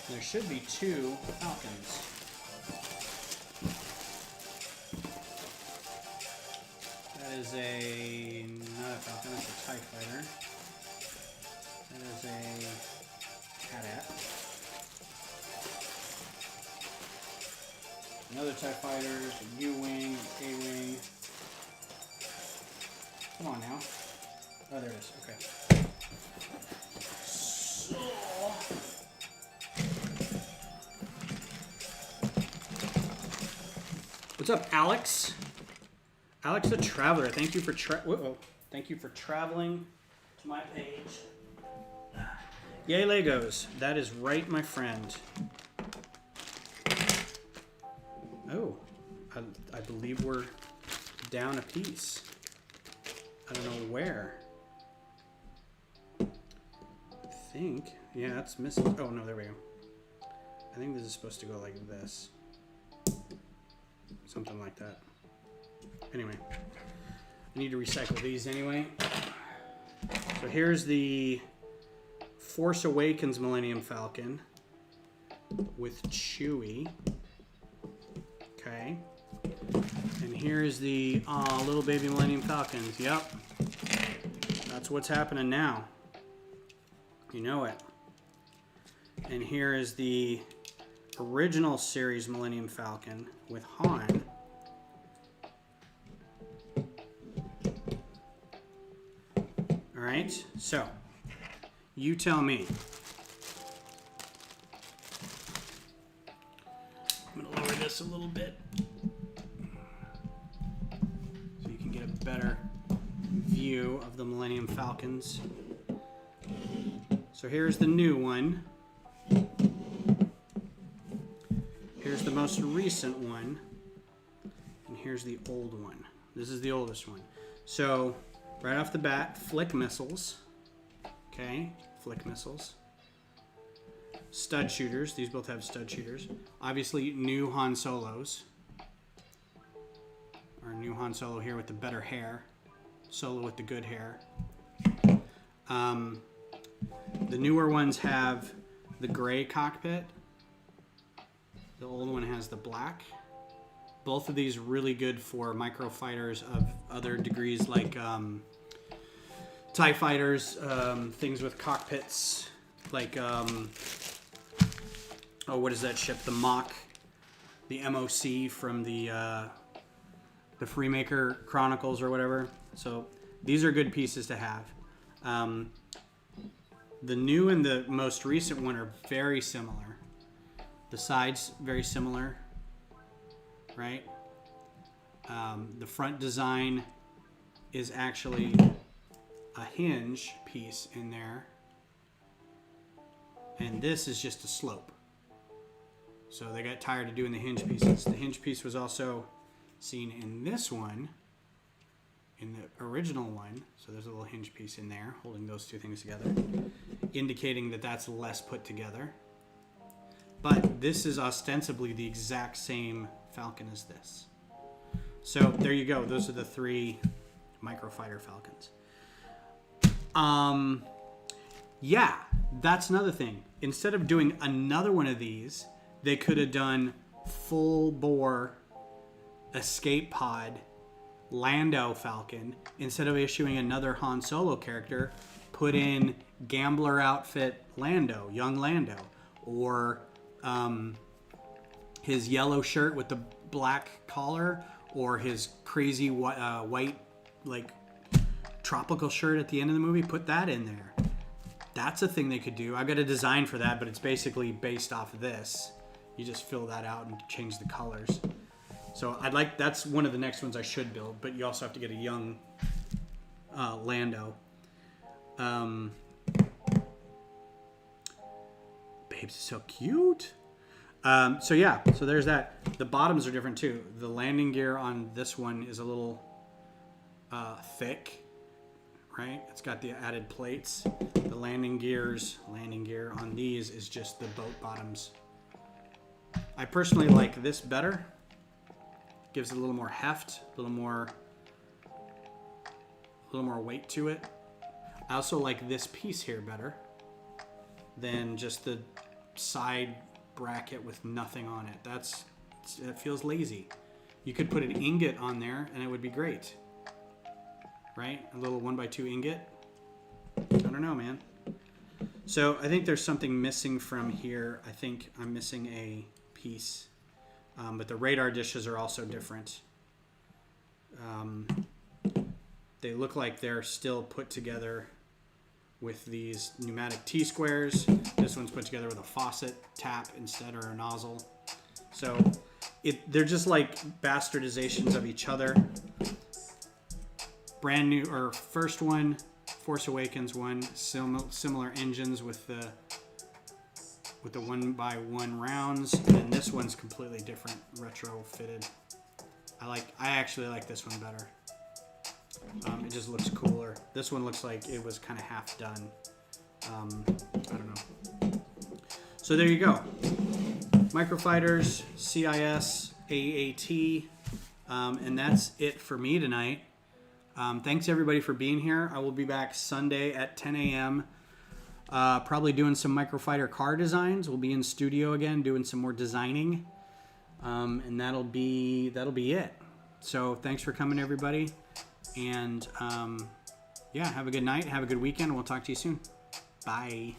[SPEAKER 1] There should be 2 Falcons. That is not a Falcon, that's a TIE fighter. That is a AT-AT. Another TIE fighter, a U-wing, A-wing. Come on now. Oh, there it is. Okay. So, what's up, Alex? Alex the Traveler. Thank you for thank you for traveling to my page. Yay, Legos. That is right, my friend. Oh, I believe we're down a piece. I don't know where. I think, yeah, it's missing. Oh no, there we go. I think this is supposed to go like this. Something like that. Anyway, I need to recycle these anyway. So here's the Force Awakens Millennium Falcon with Chewie. Okay. And here's the little baby Millennium Falcons. Yep. That's what's happening now. You know it. And here is the original series Millennium Falcon with Han. Alright, so you tell me. I'm going to lower this a little bit so you can get a better view of the Millennium Falcons. So here's the new one. Here's the most recent one. And here's the old one. This is the oldest one. So right off the bat, flick missiles. Okay, flick missiles. Stud shooters. These both have stud shooters. Obviously, new Han Solos. Our new Han Solo here with the better hair. Solo with the good hair. The newer ones have the gray cockpit. The old one has the black. Both of these really good for microfighters of other degrees, like TIE fighters, things with cockpits, like what is that ship? The Mach, the MOC from the Freemaker Chronicles or whatever. So these are good pieces to have. The new and the most recent one are very similar. The sides very similar, right? The front design is actually a hinge piece in there, and this is just a slope. So they got tired of doing the hinge pieces. The hinge piece was also seen in this one, in the original one. So there's a little hinge piece in there holding those two things together, indicating that that's less put together. But this is ostensibly the exact same Falcon as this. So there you go. Those are the three microfighter Falcons. Yeah, that's another thing. Instead of doing another one of these, they could have done full bore escape pod Lando Falcon. Instead of issuing another Han Solo character, put in gambler outfit Lando, young Lando, or his yellow shirt with the black collar, or his crazy white like tropical shirt at the end of the movie. Put that in there. That's a thing they could do. I've got a design for that, but it's basically based off of this. You just fill that out and change the colors. So that's one of the next ones I should build, but you also have to get a young Lando. Babes is so cute. So yeah, so there's that. The bottoms are different too. The landing gear on this one is a little thick, right? It's got the added plates. The landing gear on these is just the boat bottoms. I personally like this better. Gives it a little more heft, a little more weight to it. I also like this piece here better than just the side bracket with nothing on it. It feels lazy. You could put an ingot on there and it would be great, right? A little 1x2 ingot. I don't know, man. So I think there's something missing from here. I think I'm missing a piece. But the radar dishes are also different. They look like they're still put together with these pneumatic T-squares. This one's put together with a faucet tap instead, or a nozzle. So they're just like bastardizations of each other. Brand new, or first one, Force Awakens one, similar engines with the 1x1 rounds, and this one's completely different, retrofitted. I actually like this one better. It just looks cooler. This one looks like it was kind of half done. I don't know. So there you go. Microfighters, CIS AAT, and that's it for me tonight. Thanks everybody for being here. I will be back Sunday at 10 a.m. Probably doing some microfighter car designs. We'll be in studio again doing some more designing, and that'll be it. So thanks for coming, everybody, and yeah, have a good night, have a good weekend. We'll talk to you soon. Bye.